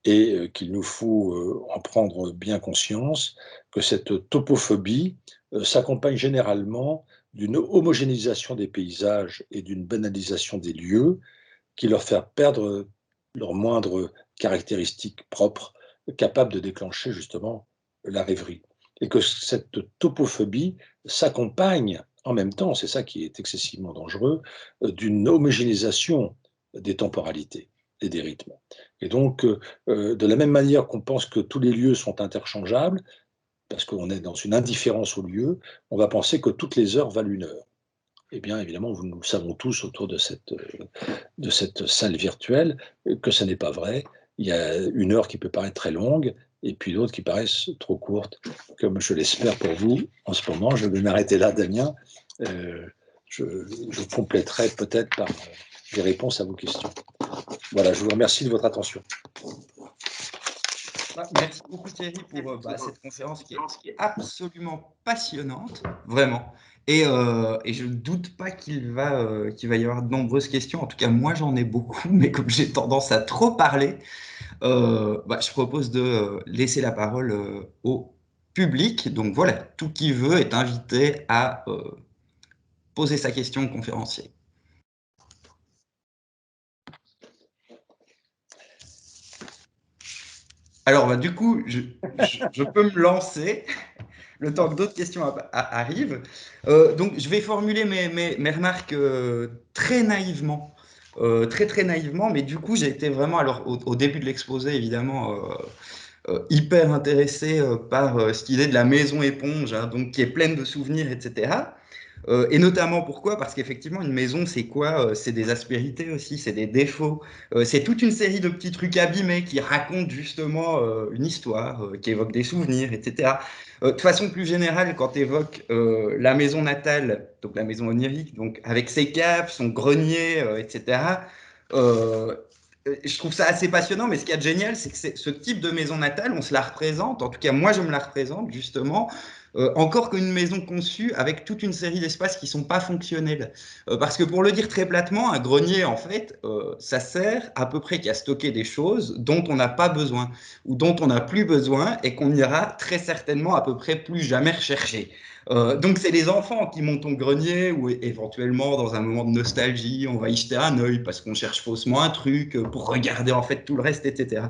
et qu'il nous faut en prendre bien conscience, que cette topophobie s'accompagne généralement d'une homogénéisation des paysages et d'une banalisation des lieux qui leur fait perdre leurs moindres caractéristiques propres, capables de déclencher justement la rêverie. Et que cette topophobie s'accompagne en même temps, c'est ça qui est excessivement dangereux, d'une homogénéisation des temporalités et des rythmes. Et donc, de la même manière qu'on pense que tous les lieux sont interchangeables, parce qu'on est dans une indifférence au lieu, on va penser que toutes les heures valent 1 heure. Eh bien, évidemment, nous le savons tous autour de cette salle virtuelle, que ce n'est pas vrai. Il y a 1 heure qui peut paraître très longue, et puis d'autres qui paraissent trop courtes, comme je l'espère pour vous en ce moment. Je vais m'arrêter là, Damien. Je compléterai peut-être par des réponses à vos questions. Voilà, je vous remercie de votre attention. Merci beaucoup Thierry pour cette conférence qui est absolument passionnante, vraiment. Et je ne doute pas qu'il va y avoir de nombreuses questions. En tout cas, moi j'en ai beaucoup, mais comme j'ai tendance à trop parler, je propose de laisser la parole au public. Donc voilà, tout qui veut est invité à poser sa question au conférencier. Alors, du coup, je peux me lancer le temps que d'autres questions arrivent. Donc, je vais formuler mes remarques très naïvement. Très naïvement, mais du coup, j'ai été vraiment, alors au début de l'exposé, évidemment, hyper intéressé par cette idée de la maison éponge, hein, donc qui est pleine de souvenirs, etc. Et notamment pourquoi? Parce qu'effectivement, une maison, c'est quoi? C'est des aspérités aussi, c'est des défauts. C'est toute une série de petits trucs abîmés qui racontent justement une histoire, qui évoquent des souvenirs, etc. De façon plus générale, quand tu évoques la maison natale, donc la maison onirique, donc avec ses caves, son grenier, etc., je trouve ça assez passionnant, mais ce qu'il y a de génial, c'est que ce type de maison natale, on se la représente, en tout cas moi je me la représente justement, encore qu'une maison conçue avec toute une série d'espaces qui ne sont pas fonctionnels. Parce que pour le dire très platement, un grenier, en fait, ça sert à peu près qu'à stocker des choses dont on n'a pas besoin, ou dont on n'a plus besoin, et qu'on n'ira très certainement à peu près plus jamais rechercher. Donc c'est les enfants qui montent au grenier, ou éventuellement dans un moment de nostalgie, on va y jeter un œil parce qu'on cherche faussement un truc pour regarder en fait tout le reste, etc.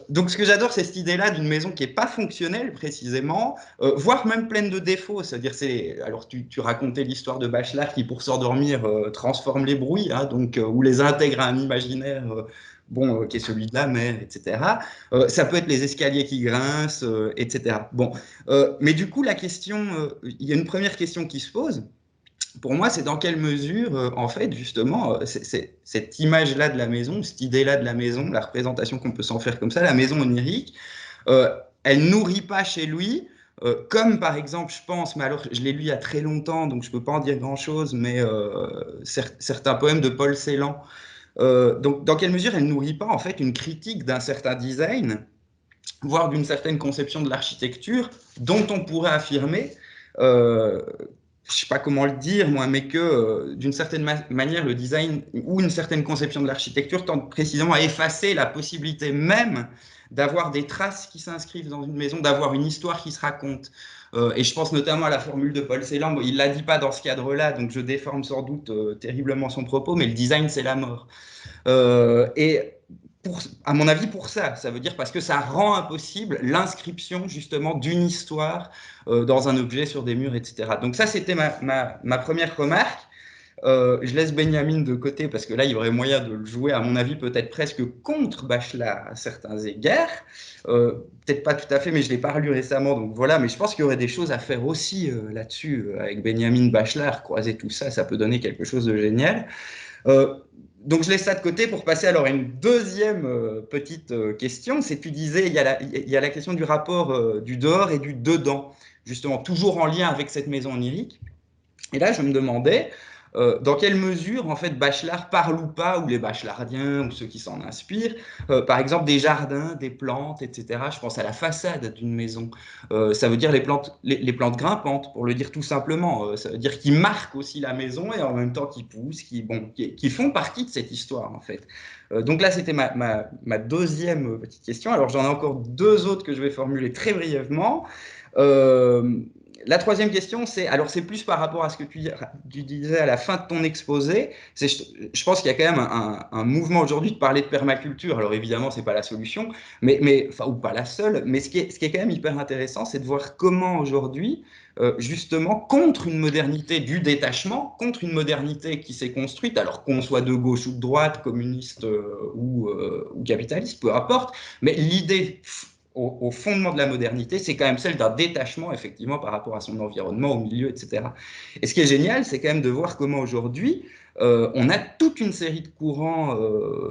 Donc ce que j'adore, c'est cette idée-là d'une maison qui n'est pas fonctionnelle précisément, voire même pleine de défauts. C'est-à-dire, alors tu racontais l'histoire de Bachelard qui pour s'endormir transforme les bruits, hein, donc, ou les intègre à un imaginaire qui est celui de la mer, etc. Ça peut être les escaliers qui grincent, etc. Bon, mais du coup, la question, il y a une première question qui se pose. Pour moi, c'est dans quelle mesure, en fait, justement, cette image-là de la maison, cette idée-là de la maison, la représentation qu'on peut s'en faire comme ça, la maison onirique, elle nourrit pas chez lui, comme par exemple, je pense, mais alors je l'ai lu il y a très longtemps, donc je peux pas en dire grand-chose, mais certains poèmes de Paul Celan. Donc, dans quelle mesure elle nourrit pas, en fait, une critique d'un certain design, voire d'une certaine conception de l'architecture, dont on pourrait affirmer je sais pas comment le dire, moi, mais que d'une certaine manière, le design ou une certaine conception de l'architecture tente précisément à effacer la possibilité même d'avoir des traces qui s'inscrivent dans une maison, d'avoir une histoire qui se raconte. Et je pense notamment à la formule de Paul Celan. Bon, il ne l'a dit pas dans ce cadre-là, donc je déforme sans doute terriblement son propos, mais le design, c'est la mort. Et à mon avis, pour ça, ça veut dire parce que ça rend impossible l'inscription justement d'une histoire dans un objet sur des murs, etc. Donc ça, c'était ma première remarque. Je laisse Benjamin de côté parce que là, il y aurait moyen de le jouer, à mon avis, peut-être presque contre Bachelard à certains égards. Peut-être pas tout à fait, mais je ne l'ai pas lu récemment, donc voilà. Mais je pense qu'il y aurait des choses à faire aussi là-dessus, avec Benjamin Bachelard, croiser tout ça, ça peut donner quelque chose de génial. Donc je laisse ça de côté pour passer alors à une deuxième petite question. C'est que tu disais, il y a la question du rapport du dehors et du dedans, justement, toujours en lien avec cette maison onirique. Et là, je me demandais dans quelle mesure, en fait, Bachelard parle ou pas, ou les bachelardiens, ou ceux qui s'en inspirent, par exemple, des jardins, des plantes, etc. Je pense à la façade d'une maison. Ça veut dire les plantes grimpantes, pour le dire tout simplement. Ça veut dire qu'ils marquent aussi la maison et en même temps qu'ils poussent, qui font partie de cette histoire, en fait. Donc là, c'était ma deuxième petite question. Alors, j'en ai encore deux autres que je vais formuler très brièvement. La troisième question, c'est plus par rapport à ce que tu disais à la fin de ton exposé. Je pense qu'il y a quand même un mouvement aujourd'hui de parler de permaculture. Alors évidemment, c'est pas la solution, enfin, ou pas la seule. Mais ce qui est quand même hyper intéressant, c'est de voir comment aujourd'hui, justement, contre une modernité du détachement, contre une modernité qui s'est construite, alors qu'on soit de gauche ou de droite, communiste ou capitaliste, peu importe, mais l'idée au fondement de la modernité, c'est quand même celle d'un détachement, effectivement, par rapport à son environnement, au milieu, etc. Et ce qui est génial, c'est quand même de voir comment aujourd'hui, on a toute une série de courants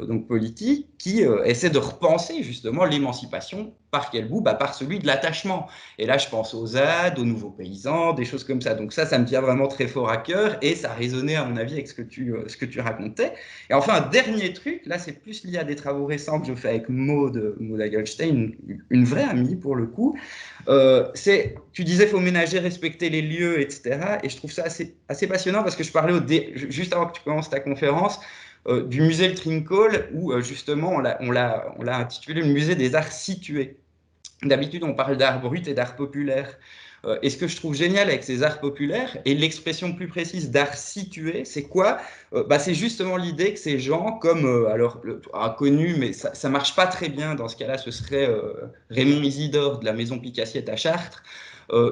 donc politiques qui essaient de repenser justement l'émancipation par quel bout? Par celui de l'attachement. Et là, je pense aux ZAD, aux nouveaux paysans, des choses comme ça. Donc ça me tient vraiment très fort à cœur et ça résonnait à mon avis avec ce que tu racontais. Et enfin, un dernier truc, là c'est plus lié à des travaux récents que je fais avec Maud Hagelstein, une vraie amie pour le coup. Tu disais faut ménager, respecter les lieux, etc. Et je trouve ça assez passionnant parce que je parlais juste avant que tu commences ta conférence du musée Le Trinquol où justement on l'a intitulé le musée des arts situés. D'habitude, on parle d'art brut et d'art populaire. Et ce que je trouve génial avec ces arts populaires, et l'expression plus précise d'art situé, c'est quoi? C'est justement l'idée que ces gens, comme, alors, inconnus, mais ça ne marche pas très bien dans ce cas-là, ce serait Raymond Isidore de la Maison Picassiette à Chartres,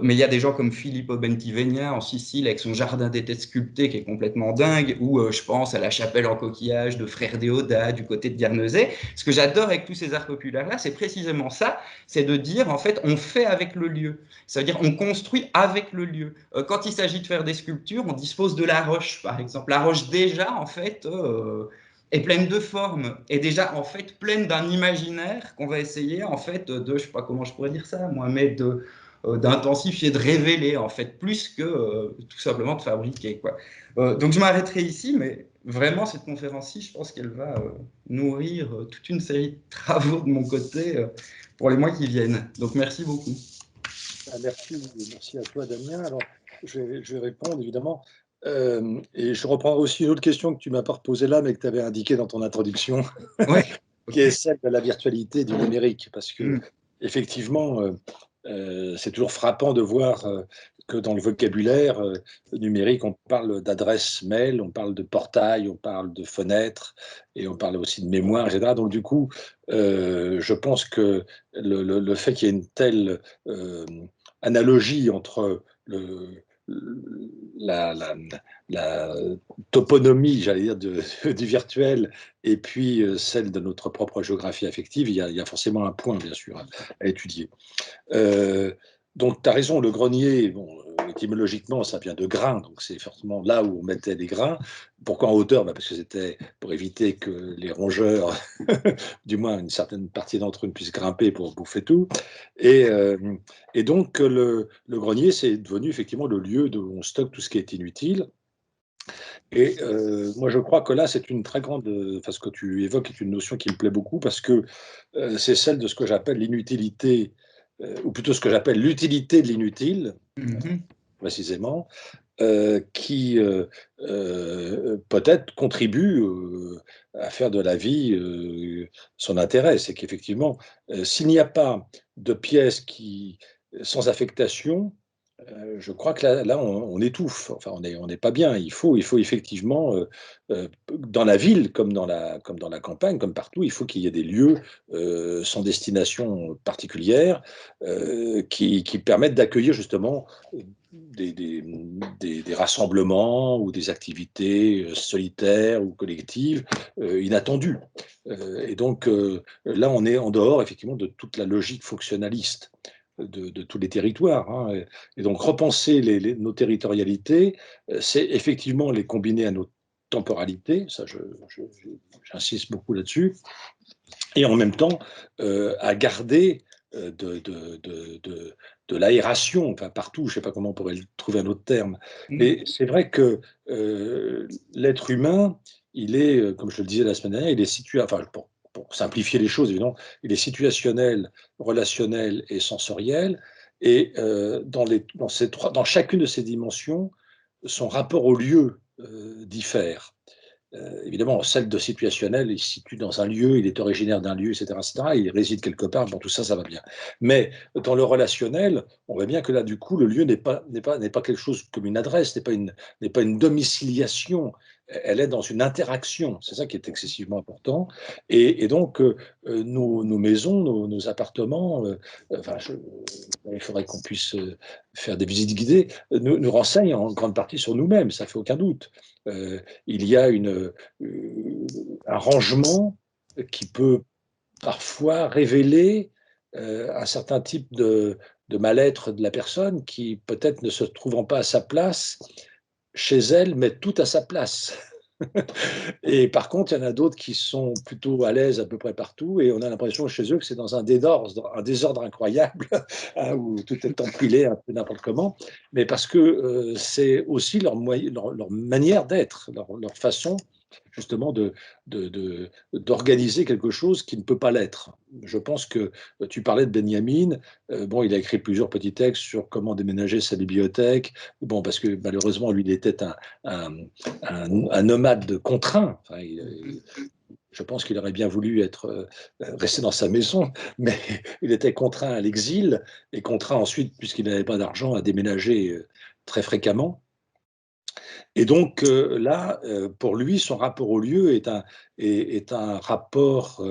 mais il y a des gens comme Filippo Bentivegna en Sicile avec son jardin des têtes sculptées qui est complètement dingue, ou je pense à la chapelle en coquillage de Frère Déodat du côté de Guernesey. Ce que j'adore avec tous ces arts populaires-là, c'est précisément ça, c'est de dire en fait on fait avec le lieu. Ça veut dire on construit avec le lieu. Quand il s'agit de faire des sculptures, on dispose de la roche, par exemple. La roche déjà en fait est pleine de formes, est déjà en fait pleine d'un imaginaire qu'on va essayer en fait je sais pas comment je pourrais dire ça, moi, mais d'intensifier, de révéler en fait plus que tout simplement de fabriquer, quoi. Donc je m'arrêterai ici, mais vraiment cette conférence-ci, je pense qu'elle va nourrir toute une série de travaux de mon côté pour les mois qui viennent. Donc merci beaucoup. Merci à toi, Damien. Alors, je vais répondre, évidemment. Et je reprends aussi une autre question que tu m'as pas posée là, mais que tu avais indiquée dans ton introduction, Ouais, qui est celle de la virtualité du numérique. Parce que, effectivement, c'est toujours frappant de voir que dans le vocabulaire numérique, on parle d'adresse mail, on parle de portail, on parle de fenêtre, et on parle aussi de mémoire, etc. Donc, du coup, je pense que le fait qu'il y ait une telle analogie entre la, toponymie, j'allais dire, du virtuel et puis celle de notre propre géographie affective, il y a forcément un point, bien sûr, à étudier. Donc, tu as raison, le grenier, bon, étymologiquement, ça vient de grain, donc c'est forcément là où on mettait des grains. Pourquoi en hauteur? Parce que c'était pour éviter que les rongeurs, du moins une certaine partie d'entre eux, puissent grimper pour bouffer tout. Et donc, le grenier, c'est devenu effectivement le lieu où on stocke tout ce qui est inutile. Et moi, je crois que là, c'est une très grande. Enfin, ce que tu évoques est une notion qui me plaît beaucoup parce que c'est celle de ce que j'appelle l'inutilité, ou plutôt ce que j'appelle l'utilité de l'inutile, précisément. qui peut-être contribue à faire de la vie son intérêt. C'est qu'effectivement, s'il n'y a pas de pièces sans affectation, je crois que là on étouffe. Enfin, on n'est pas bien. Il faut effectivement, dans la ville comme dans la campagne, comme partout, il faut qu'il y ait des lieux sans destination particulière qui permettent d'accueillir justement des rassemblements ou des activités solitaires ou collectives inattendues. Et donc là, on est en dehors effectivement de toute la logique fonctionnaliste de tous les territoires. Hein. Et donc repenser nos territorialités, c'est effectivement les combiner à nos temporalités, ça j'insiste beaucoup là-dessus, et en même temps à garder de l'aération, enfin partout, je ne sais pas comment on pourrait trouver un autre terme, mais c'est vrai que l'être humain, il est, comme je le disais la semaine dernière, il est situé, enfin pour simplifier les choses évidemment, il est situationnel, relationnel et sensoriel, et dans chacune de ces dimensions, son rapport au lieu diffère. Évidemment, celle de situationnel, il se situe dans un lieu, il est originaire d'un lieu, etc., etc., il réside quelque part, bon, tout ça, ça va bien. Mais dans le relationnel, on voit bien que là, du coup, le lieu n'est pas quelque chose comme une adresse, n'est pas une domiciliation, elle est dans une interaction, c'est ça qui est excessivement important. Et donc, nos maisons, nos appartements, enfin, il faudrait qu'on puisse faire des visites guidées, nous renseignent en grande partie sur nous-mêmes, ça fait aucun doute. Il y a un rangement qui peut parfois révéler un certain type de mal-être de la personne qui, peut-être ne se trouvant pas à sa place, chez elle, met tout à sa place. Et par contre, il y en a d'autres qui sont plutôt à l'aise à peu près partout et on a l'impression chez eux que c'est dans un désordre incroyable, hein, où tout est empilé un peu n'importe comment, mais parce que c'est aussi leur manière d'être, leur façon justement d'organiser quelque chose qui ne peut pas l'être. Je pense que tu parlais de Benjamin, bon, il a écrit plusieurs petits textes sur comment déménager sa bibliothèque, bon, parce que malheureusement, lui, il était un nomade contraint. Enfin, je pense qu'il aurait bien voulu rester dans sa maison, mais il était contraint à l'exil et contraint ensuite, puisqu'il n'avait pas d'argent, à déménager très fréquemment. Et donc là, pour lui, son rapport au lieu est un rapport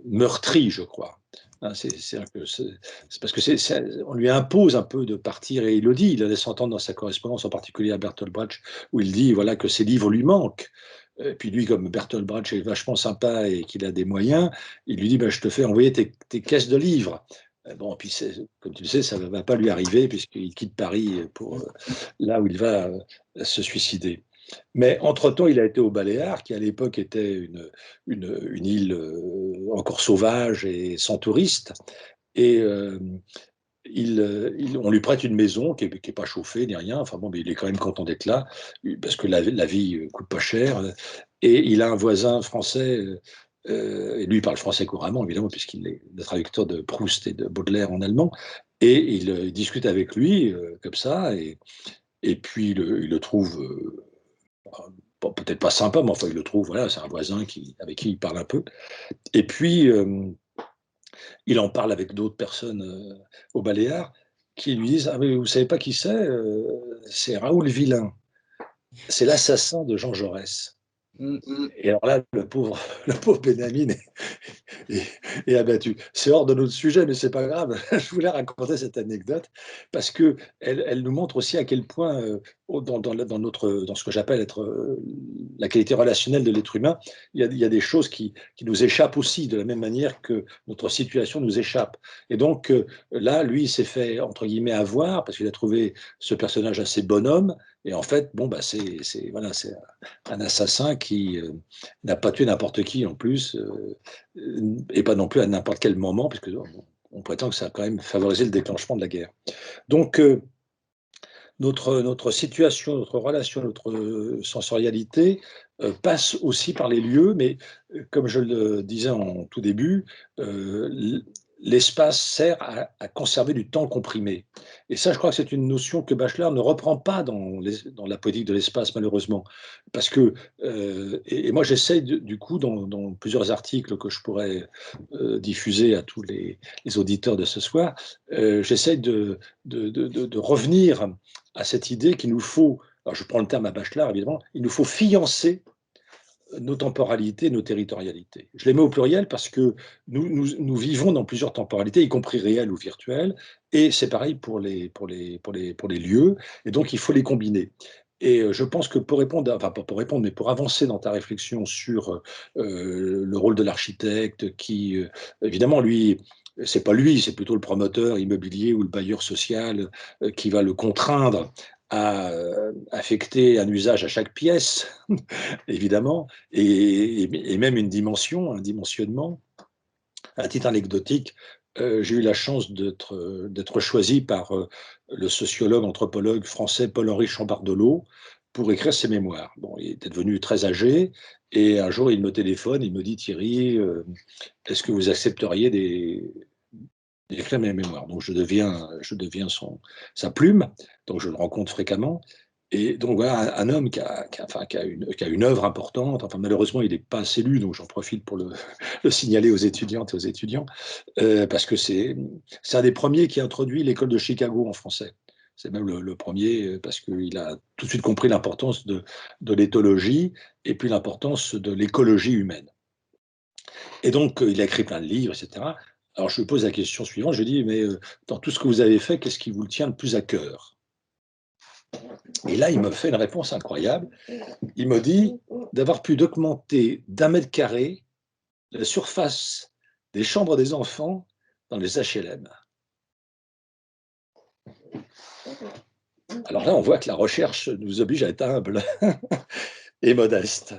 meurtri, je crois. Hein, c'est parce que on lui impose un peu de partir, et il le dit, il le laisse entendre dans sa correspondance, en particulier à Bertolt Brecht, où il dit voilà, que ses livres lui manquent. Et puis lui, comme Bertolt Brecht est vachement sympa et qu'il a des moyens, il lui dit je te fais envoyer tes caisses de livres. Bon, puis comme tu le sais, ça ne va pas lui arriver puisqu'il quitte Paris pour là où il va se suicider. Mais entre-temps, il a été aux Baléares, qui à l'époque était une île encore sauvage et sans touristes. Et on lui prête une maison qui n'est pas chauffée ni rien. Enfin bon, mais il est quand même content d'être là, parce que la vie coûte pas cher. Et il a un voisin français, et lui il parle français couramment, évidemment, puisqu'il est le traducteur de Proust et de Baudelaire en allemand. Et il discute avec lui comme ça, et puis il le trouve peut-être pas sympa, mais enfin il le trouve, voilà, c'est un voisin avec qui il parle un peu. Et puis il en parle avec d'autres personnes au Baléares qui lui disent ah mais vous savez pas qui c'est Raoul Villain, c'est l'assassin de Jean Jaurès. Et alors là, le pauvre Benjamin est abattu. C'est hors de notre sujet, mais c'est pas grave. Je voulais raconter cette anecdote parce que elle nous montre aussi à quel point, dans ce que j'appelle être la qualité relationnelle de l'être humain, il y a des choses qui nous échappent aussi, de la même manière que notre situation nous échappe. Et donc là, lui, il s'est fait entre guillemets avoir parce qu'il a trouvé ce personnage assez bonhomme. Et en fait, bon, c'est un assassin qui n'a pas tué n'importe qui en plus, et pas non plus à n'importe quel moment, puisque on prétend que ça a quand même favorisé le déclenchement de la guerre. Donc, notre situation, notre relation, notre sensorialité passe aussi par les lieux, mais comme je le disais en tout début, l'espace sert à conserver du temps comprimé. Et ça, je crois que c'est une notion que Bachelard ne reprend pas dans la politique de l'espace, malheureusement. Parce que, et moi, j'essaye, du coup, dans plusieurs articles que je pourrais diffuser à tous les auditeurs de ce soir, j'essaye de revenir à cette idée qu'il nous faut, alors je prends le terme à Bachelard, évidemment, il nous faut fiancer nos temporalités, nos territorialités. Je les mets au pluriel parce que nous vivons dans plusieurs temporalités, y compris réelles ou virtuelles, et c'est pareil pour les lieux, et donc il faut les combiner. Et je pense que pour répondre, enfin pas pour répondre, mais pour avancer dans ta réflexion sur le rôle de l'architecte, qui évidemment lui, c'est pas lui, c'est plutôt le promoteur immobilier ou le bailleur social qui va le contraindre à affecter un usage à chaque pièce, évidemment, et même une dimension, un dimensionnement. À titre anecdotique, j'ai eu la chance d'être choisi par le sociologue, anthropologue français Paul-Henri Chambardelot pour écrire ses mémoires. Bon, il était devenu très âgé, et un jour, il me téléphone, il me dit: Thierry, est-ce que vous accepteriez d'écrire mes mémoires? Donc, je deviens sa plume, donc je le rencontre fréquemment. Et donc voilà un homme enfin, qui a une œuvre importante. Enfin, malheureusement, il n'est pas assez lu, donc j'en profite pour le signaler aux étudiantes et aux étudiants, parce que c'est un des premiers qui a introduit l'école de Chicago en français. C'est même le premier, parce qu'il a tout de suite compris l'importance de l'éthologie et puis l'importance de l'écologie humaine. Et donc, il a écrit plein de livres, etc. Alors, je lui pose la question suivante, je lui dis: mais dans tout ce que vous avez fait, qu'est-ce qui vous tient le plus à cœur? Et là, il me fait une réponse incroyable. Il me dit d'avoir pu documenter d'1 mètre carré la surface des chambres des enfants dans les HLM. Alors là, on voit que la recherche nous oblige à être humble et modeste.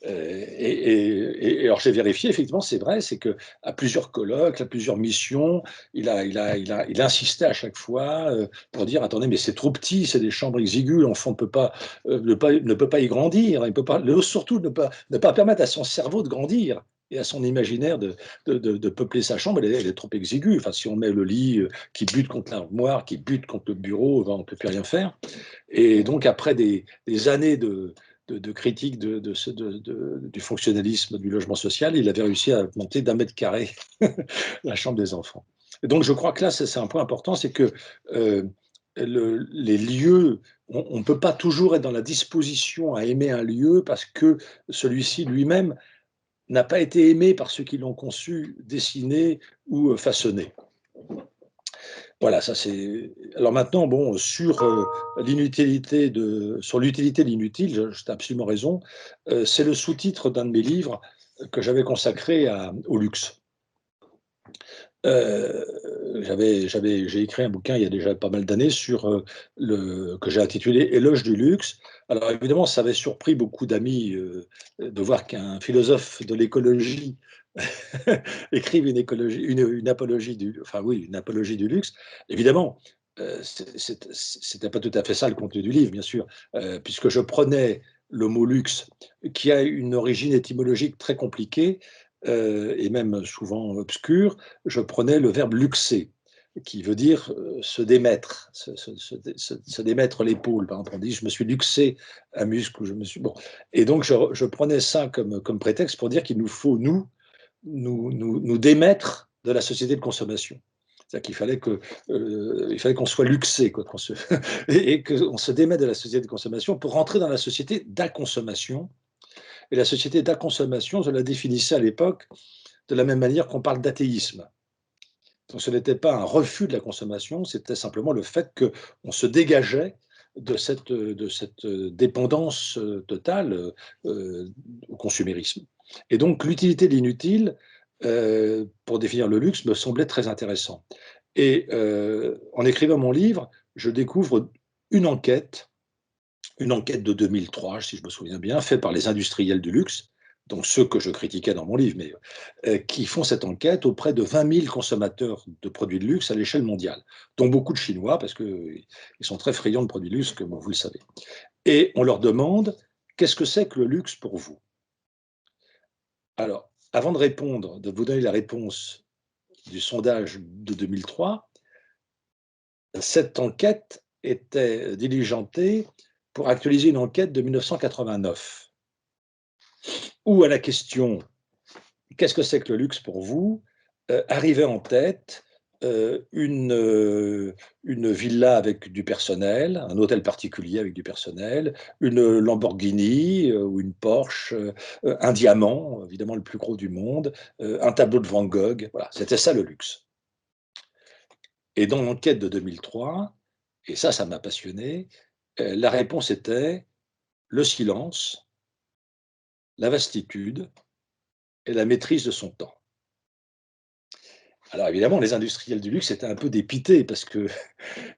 Et alors j'ai vérifié, effectivement, c'est vrai, c'est qu'à plusieurs colloques, à plusieurs missions, il a insisté à chaque fois pour dire: attendez, mais c'est trop petit, c'est des chambres exiguës, l'enfant ne peut pas y grandir, il peut pas, surtout ne pas permettre à son cerveau de grandir et à son imaginaire de peupler sa chambre, elle est trop exiguë. Enfin, si on met le lit qui bute contre l'armoire, qui bute contre le bureau, ben, on ne peut plus rien faire. Et donc, après des années de critique du fonctionnalisme du logement social, il avait réussi à monter d'1 mètre carré la chambre des enfants. Et donc, je crois que là, c'est un point important, c'est que les lieux, on ne peut pas toujours être dans la disposition à aimer un lieu parce que celui-ci lui-même n'a pas été aimé par ceux qui l'ont conçu, dessiné ou façonné. Voilà, ça c'est. Alors maintenant, bon, sur l'utilité de l'inutile, tu as absolument raison. C'est le sous-titre d'un de mes livres que j'avais consacré au luxe. J'ai écrit un bouquin il y a déjà pas mal d'années que j'ai intitulé Éloge du luxe. Alors évidemment, ça avait surpris beaucoup d'amis de voir qu'un philosophe de l'écologie écrive une apologie une apologie du luxe. Évidemment, c'était pas tout à fait ça le contenu du livre, bien sûr, puisque je prenais le mot luxe, qui a une origine étymologique très compliquée et même souvent obscure. Je prenais le verbe luxer, qui veut dire se démettre, se démettre l'épaule. Par exemple, on dit: je me suis luxé un muscle, ou je me suis. Bon. Et donc, je prenais ça comme prétexte pour dire qu'il nous faut, nous démettre de la société de consommation. C'est-à-dire qu'il fallait qu'on soit luxé, quoi, et qu'on se démette de la société de consommation pour rentrer dans la société d'acconsommation. Et la société d'acconsommation, je la définissais à l'époque de la même manière qu'on parle d'athéisme. Donc ce n'était pas un refus de la consommation, c'était simplement le fait qu'on se dégageait de cette dépendance totale au consumérisme. Et donc l'utilité de l'inutile, pour définir le luxe, me semblait très intéressant. Et en écrivant mon livre, je découvre une enquête de 2003, si je me souviens bien, faite par les industriels du luxe, donc ceux que je critiquais dans mon livre, mais qui font cette enquête auprès de 20 000 consommateurs de produits de luxe à l'échelle mondiale, dont beaucoup de Chinois, parce qu'ils sont très friands de produits de luxe, comme vous le savez. Et on leur demande: qu'est-ce que c'est que le luxe pour vous? Alors, avant de vous donner la réponse du sondage de 2003, cette enquête était diligentée pour actualiser une enquête de 1989, où à la question « Qu'est-ce que c'est que le luxe pour vous ?» arrivait en tête une villa avec du personnel, un hôtel particulier avec du personnel, une Lamborghini ou une Porsche, un diamant, évidemment le plus gros du monde, un tableau de Van Gogh. Voilà, c'était ça le luxe. Et dans l'enquête de 2003, et ça m'a passionné, la réponse était le silence, la vastitude et la maîtrise de son temps. Alors évidemment, les industriels du luxe étaient un peu dépités parce que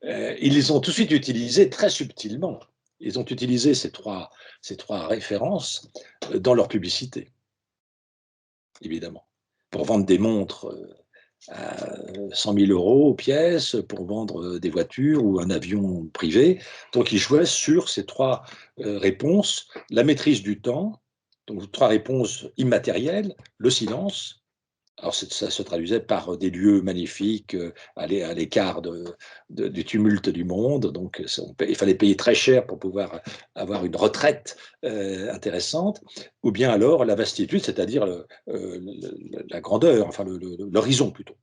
ils les ont tout de suite utilisés très subtilement. Ils ont utilisé ces trois références dans leur publicité, évidemment, pour vendre des montres à 100 000 € pièce, pour vendre des voitures ou un avion privé. Donc ils jouaient sur ces trois réponses, la maîtrise du temps, donc trois réponses immatérielles, le silence. Alors ça se traduisait par des lieux magnifiques à l'écart du tumulte du monde. Donc il fallait payer très cher pour pouvoir avoir une retraite intéressante. Ou bien alors la vastitude, c'est-à-dire la grandeur, enfin l'horizon plutôt.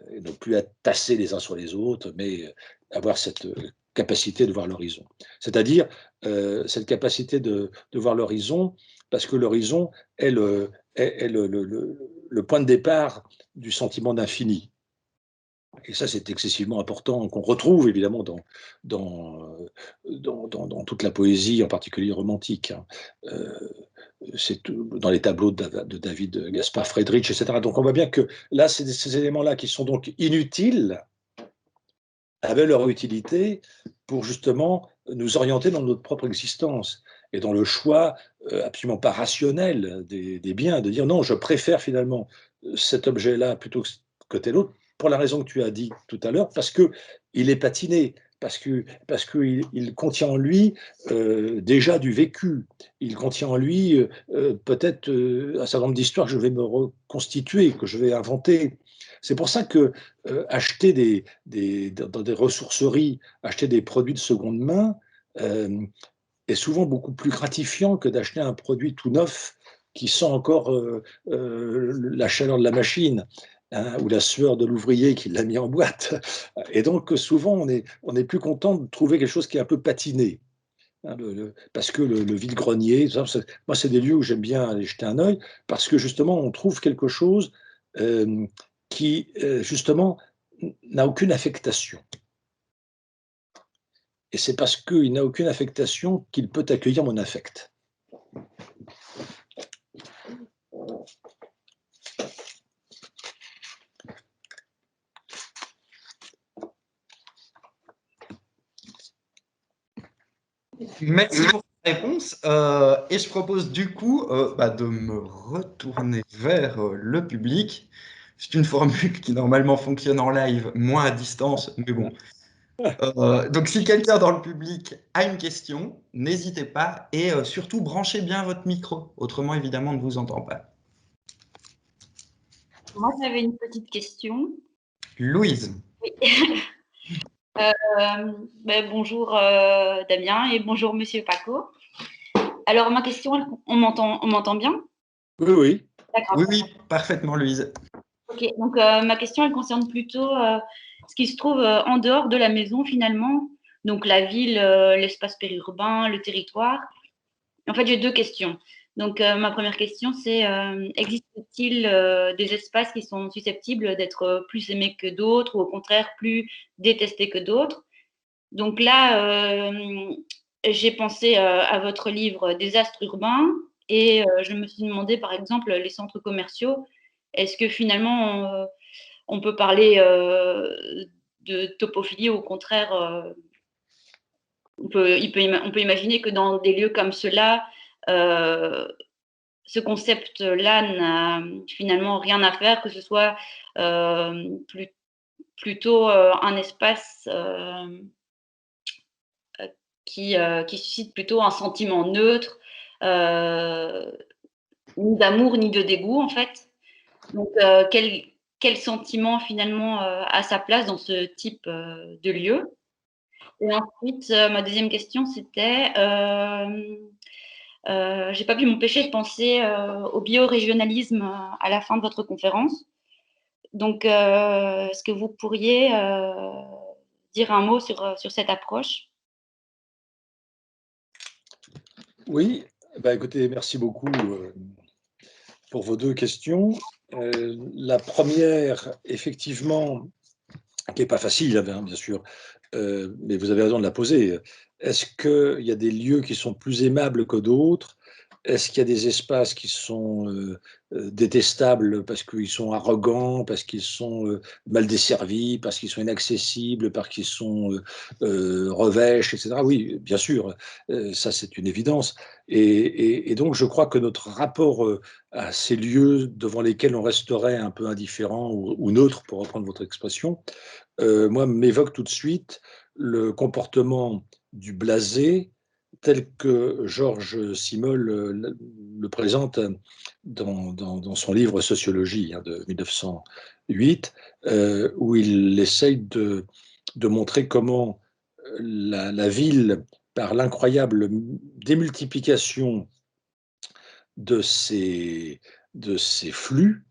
Et ne plus être tassés les uns sur les autres, mais avoir cette capacité de voir l'horizon. C'est-à-dire cette capacité de voir l'horizon, parce que l'horizon est le point de départ du sentiment d'infini. Et ça, c'est excessivement important, qu'on retrouve évidemment dans toute la poésie, en particulier romantique. C'est dans les tableaux de David Gaspard Friedrich, etc. Donc on voit bien que là, ces éléments-là qui sont donc inutiles avaient leur utilité pour justement nous orienter dans notre propre existence et dans le choix absolument pas rationnel des biens, de dire non, je préfère finalement cet objet-là plutôt que tel autre, pour la raison que tu as dit tout à l'heure, parce qu'il est patiné, parce qu'il contient en lui déjà du vécu, il contient en lui peut-être un certain nombre d'histoires que je vais me reconstituer, que je vais inventer. C'est pour ça que acheter dans des ressourceries, acheter des produits de seconde main est souvent beaucoup plus gratifiant que d'acheter un produit tout neuf qui sent encore la chaleur de la machine, hein, ou la sueur de l'ouvrier qui l'a mis en boîte. Et donc souvent on est plus content de trouver quelque chose qui est un peu patiné. Hein, parce que le vide-grenier, moi c'est des lieux où j'aime bien aller jeter un œil, parce que justement on trouve quelque chose qui justement n'a aucune affectation. Et c'est parce qu'il n'a aucune affectation qu'il peut accueillir mon affect. Merci pour ta réponse. Et je propose du coup de me retourner vers le public. C'est une formule qui normalement fonctionne en live, moins à distance, mais bon. Donc si quelqu'un dans le public a une question, n'hésitez pas et surtout branchez bien votre micro. Autrement, évidemment, on ne vous entend pas. Moi, j'avais une petite question. Louise. Oui. Bonjour Damien et bonjour Monsieur Paco. Alors ma question, on m'entend bien? Oui, oui. D'accord. Oui, oui, parfaitement Louise. Ok, donc ma question, elle concerne plutôt ce qui se trouve en dehors de la maison finalement, donc la ville, l'espace périurbain, le territoire. En fait, j'ai deux questions. Donc ma première question, c'est existe-t-il des espaces qui sont susceptibles d'être plus aimés que d'autres ou au contraire plus détestés que d'autres? Donc là, j'ai pensé à votre livre Désastres urbains et je me suis demandé, par exemple, les centres commerciaux, est-ce que finalement on peut parler de topophilie ou au contraire, on peut imaginer que dans des lieux comme ceux-là, ce concept-là n'a finalement rien à faire, que ce soit plutôt un espace qui suscite plutôt un sentiment neutre, ni d'amour ni de dégoût en fait. Donc quel sentiment finalement a sa place dans ce type de lieu. Et ensuite, ma deuxième question, c'était, j'ai pas pu m'empêcher de penser au biorégionalisme à la fin de votre conférence. Donc, est-ce que vous pourriez dire un mot sur cette approche? Oui, bah, écoutez, merci beaucoup pour vos deux questions. La première, effectivement, qui n'est pas facile, hein, bien sûr, mais vous avez raison de la poser. Est-ce qu'il y a des lieux qui sont plus aimables que d'autres? Est-ce qu'il y a des espaces qui sont détestables parce qu'ils sont arrogants, parce qu'ils sont mal desservis, parce qu'ils sont inaccessibles, parce qu'ils sont revêches, etc. Oui, bien sûr, ça c'est une évidence. Et donc je crois que notre rapport à ces lieux devant lesquels on resterait un peu indifférent ou neutre, pour reprendre votre expression, moi, m'évoque tout de suite le comportement du blasé tel que Georges Simmel le présente dans son livre Sociologie de 1908, où il essaye de montrer comment la ville, par l'incroyable démultiplication de ces flux,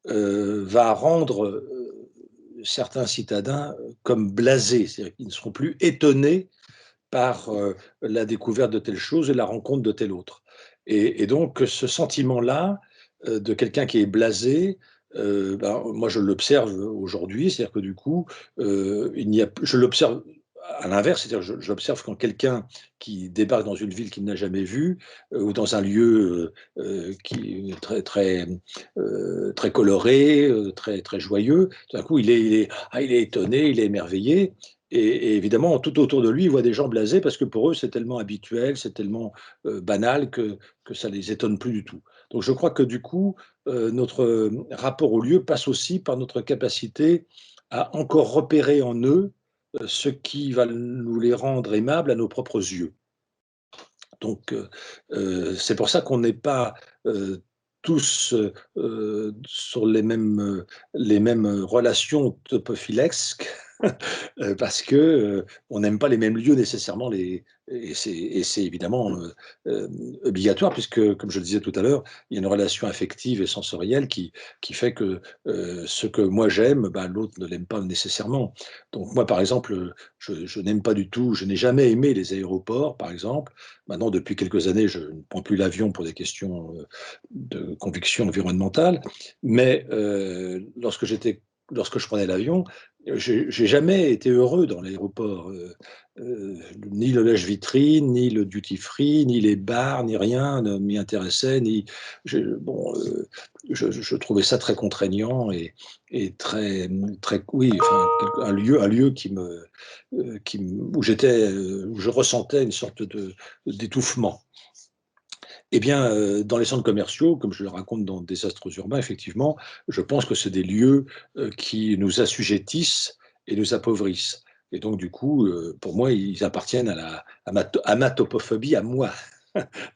va rendre certains citadins comme blasés, c'est-à-dire qu'ils ne seront plus étonnés par la découverte de telle chose et la rencontre de telle autre. Et donc ce sentiment-là de quelqu'un qui est blasé, moi je l'observe aujourd'hui, c'est-à-dire que du coup, je l'observe à l'inverse, c'est-à-dire j'observe quand quelqu'un qui débarque dans une ville qu'il n'a jamais vue ou dans un lieu qui est très coloré, très joyeux, tout d'un coup il est étonné, il est émerveillé. Et évidemment, tout autour de lui, il voit des gens blasés parce que pour eux, c'est tellement habituel, c'est tellement banal que ça ne les étonne plus du tout. Donc je crois que du coup, notre rapport au lieu passe aussi par notre capacité à encore repérer en eux ce qui va nous les rendre aimables à nos propres yeux. Donc c'est pour ça qu'on n'est pas tous sur les mêmes relations topophilesques parce que on n'aime pas les mêmes lieux nécessairement, et c'est évidemment obligatoire, puisque, comme je le disais tout à l'heure, il y a une relation affective et sensorielle qui fait que ce que moi j'aime, l'autre ne l'aime pas nécessairement. Donc moi, par exemple, je n'aime pas du tout, je n'ai jamais aimé les aéroports, par exemple. Maintenant, depuis quelques années, je ne prends plus l'avion pour des questions de conviction environnementale, mais lorsque je prenais l'avion, j'ai jamais été heureux dans l'aéroport. Ni le lèche-vitrine, ni le duty-free, ni les bars, ni rien ne m'y intéressait. Je trouvais ça très contraignant et oui, enfin, un lieu où je ressentais une sorte d'étouffement. Eh bien, dans les centres commerciaux, comme je le raconte dans Désastres urbains, effectivement, je pense que c'est des lieux qui nous assujettissent et nous appauvrissent. Et donc, du coup, pour moi, ils appartiennent à ma topophobie, à moi.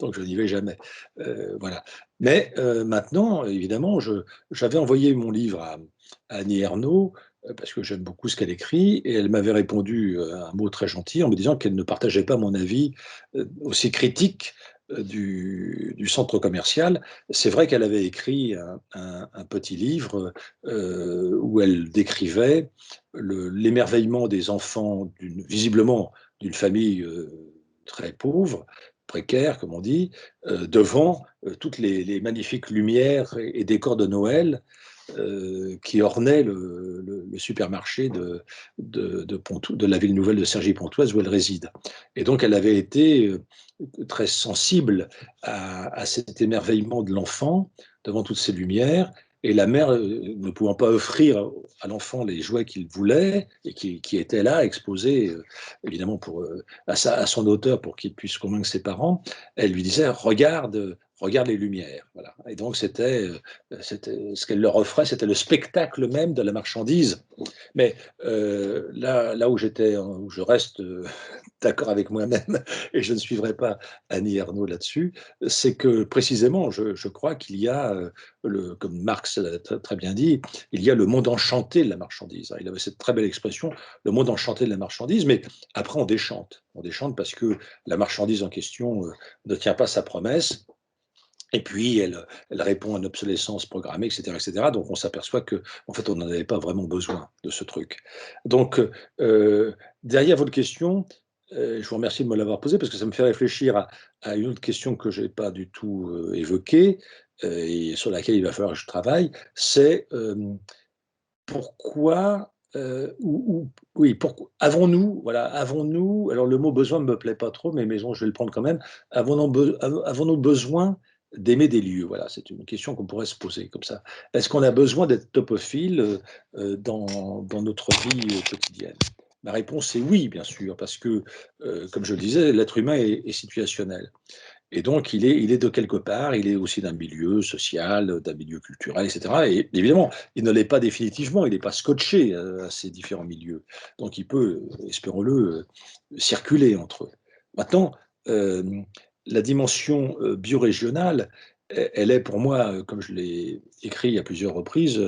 Donc, je n'y vais jamais. Voilà. Mais maintenant, évidemment, j'avais envoyé mon livre à Annie Ernaux parce que j'aime beaucoup ce qu'elle écrit, et elle m'avait répondu un mot très gentil en me disant qu'elle ne partageait pas mon avis aussi critique du centre commercial. C'est vrai qu'elle avait écrit un petit livre où elle décrivait l'émerveillement des enfants, visiblement d'une famille très pauvre, précaire, comme on dit, devant toutes les magnifiques lumières et décors de Noël qui ornaient le supermarché de la ville nouvelle de Cergy-Pontoise où elle réside. Et donc, elle avait été très sensible à cet émerveillement de l'enfant devant toutes ces lumières, et la mère, ne pouvant pas offrir à l'enfant les jouets qu'il voulait et qui étaient là, exposés évidemment à son auteur pour qu'il puisse convaincre ses parents, elle lui disait « Regarde, regarde les lumières. Voilà. Et donc, c'était ce qu'elle leur offrait, c'était le spectacle même de la marchandise. Mais là où je reste d'accord avec moi-même, et je ne suivrai pas Annie Ernaux là-dessus, c'est que précisément, je crois qu'il y a, comme Marx l'a très bien dit, il y a le monde enchanté de la marchandise. Il avait cette très belle expression, le monde enchanté de la marchandise, mais après on déchante. On déchante parce que la marchandise en question ne tient pas sa promesse. Et puis, elle répond à une obsolescence programmée, etc., etc. Donc, on s'aperçoit qu'en fait, on n'en avait pas vraiment besoin de ce truc. Donc, derrière votre question, je vous remercie de me l'avoir posée parce que ça me fait réfléchir à une autre question que je n'ai pas du tout évoquée et sur laquelle il va falloir que je travaille. C'est pourquoi, oui, pourquoi avons-nous, alors le mot besoin ne me plaît pas trop, mais je vais le prendre quand même, avons-nous besoin d'aimer des lieux? Voilà, c'est une question qu'on pourrait se poser comme ça. Est-ce qu'on a besoin d'être topophile dans notre vie quotidienne? Ma réponse est oui, bien sûr, parce que, comme je le disais, l'être humain est situationnel. Et donc, il est de quelque part, il est aussi d'un milieu social, d'un milieu culturel, etc. Et évidemment, il ne l'est pas définitivement, il n'est pas scotché à ces différents milieux. Donc, il peut, espérons-le, circuler entre eux. Maintenant, euh, la dimension biorégionale, elle est pour moi, comme je l'ai écrit à plusieurs reprises,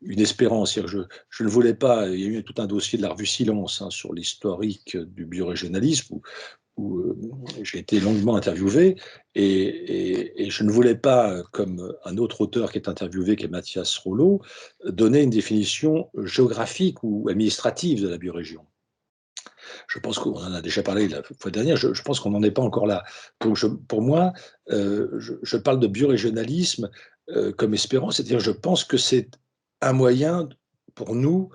une espérance. Je ne voulais pas, il y a eu tout un dossier de la revue Silence sur l'historique du biorégionalisme, où j'ai été longuement interviewé et je ne voulais pas, comme un autre auteur qui est interviewé, qui est Mathias Rollo, donner une définition géographique ou administrative de la biorégion. Je pense qu'on en a déjà parlé la fois dernière, je pense qu'on n'en est pas encore là. Donc pour moi, je parle de biorégionalisme comme espérance, c'est-à-dire je pense que c'est un moyen pour nous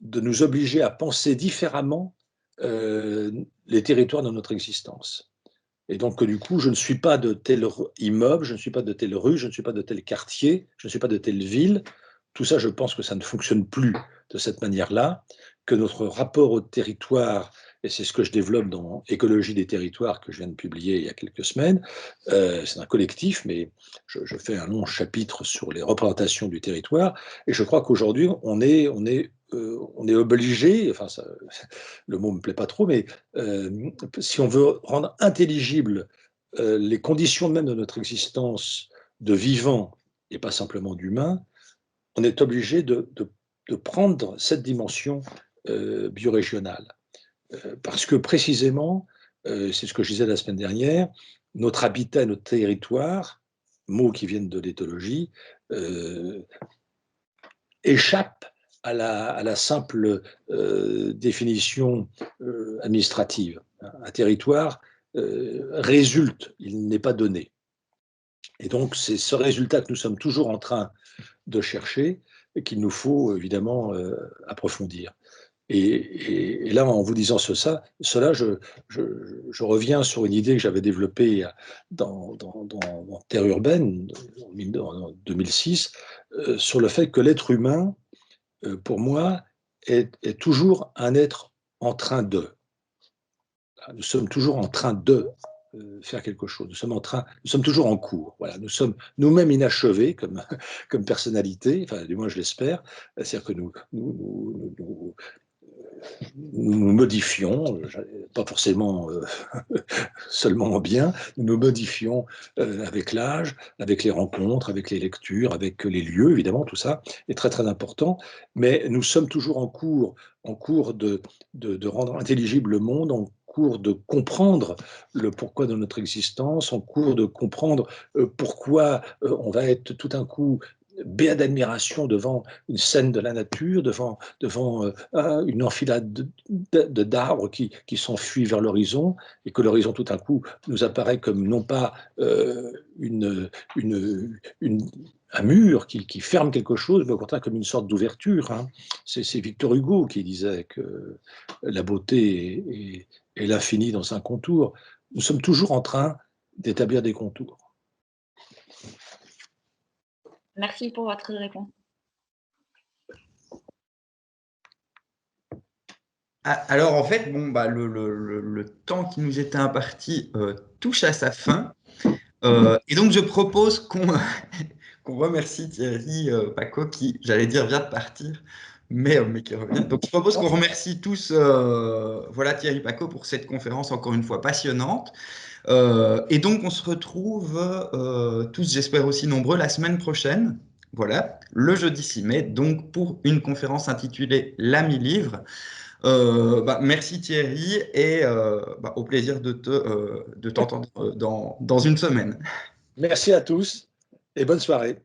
de nous obliger à penser différemment les territoires de notre existence. Et donc, du coup, je ne suis pas de tel immeuble, je ne suis pas de telle rue, je ne suis pas de tel quartier, je ne suis pas de telle ville. Tout ça, je pense que ça ne fonctionne plus de cette manière-là, que notre rapport au territoire, et c'est ce que je développe dans Écologie des territoires que je viens de publier il y a quelques semaines, c'est un collectif, mais je fais un long chapitre sur les représentations du territoire, et je crois qu'aujourd'hui, on est obligé, enfin, ça, le mot ne me plaît pas trop, mais si on veut rendre intelligibles les conditions même de notre existence de vivant et pas simplement d'humain, on est obligé de prendre cette dimension biorégionale. Parce que précisément, c'est ce que je disais la semaine dernière, notre habitat, notre territoire, mots qui viennent de l'éthologie, échappe à la simple définition administrative. Un territoire résulte, il n'est pas donné. Et donc, c'est ce résultat que nous sommes toujours en train de chercher et qu'il nous faut évidemment approfondir. Et là, en vous disant cela, je reviens sur une idée que j'avais développée dans Terre urbaine en 2006, sur le fait que l'être humain, pour moi, est toujours un être en train de. Nous sommes toujours en train de faire quelque chose. Nous sommes toujours en cours. Voilà, nous sommes nous-mêmes inachevés comme personnalité, enfin, du moins je l'espère. C'est-à-dire que nous modifions, pas forcément seulement en bien, nous nous modifions avec l'âge, avec les rencontres, avec les lectures, avec les lieux, évidemment, tout ça est très très important, mais nous sommes toujours en cours de rendre intelligible le monde, en cours de comprendre le pourquoi de notre existence, en cours de comprendre pourquoi on va être tout d'un coup béat d'admiration devant une scène de la nature, devant une enfilade d'arbres qui s'enfuient vers l'horizon, et que l'horizon tout d'un coup nous apparaît comme non pas un mur qui ferme quelque chose, mais au contraire comme une sorte d'ouverture. Hein. C'est Victor Hugo qui disait que la beauté est l'infini dans un contour. Nous sommes toujours en train d'établir des contours. Merci pour votre réponse. Alors en fait, bon, bah, le temps qui nous était imparti touche à sa fin. Et donc, je propose qu'on qu'on remercie Thierry Paco, qui, j'allais dire, vient de partir, mais qui revient. Donc, je propose qu'on remercie tous voilà, Thierry Paco pour cette conférence, encore une fois, passionnante. Et donc, on se retrouve tous, j'espère aussi nombreux, la semaine prochaine. Voilà, le jeudi 6 mai, donc pour une conférence intitulée L'ami livre. Merci Thierry et au plaisir de t'entendre dans une semaine. Merci à tous et bonne soirée.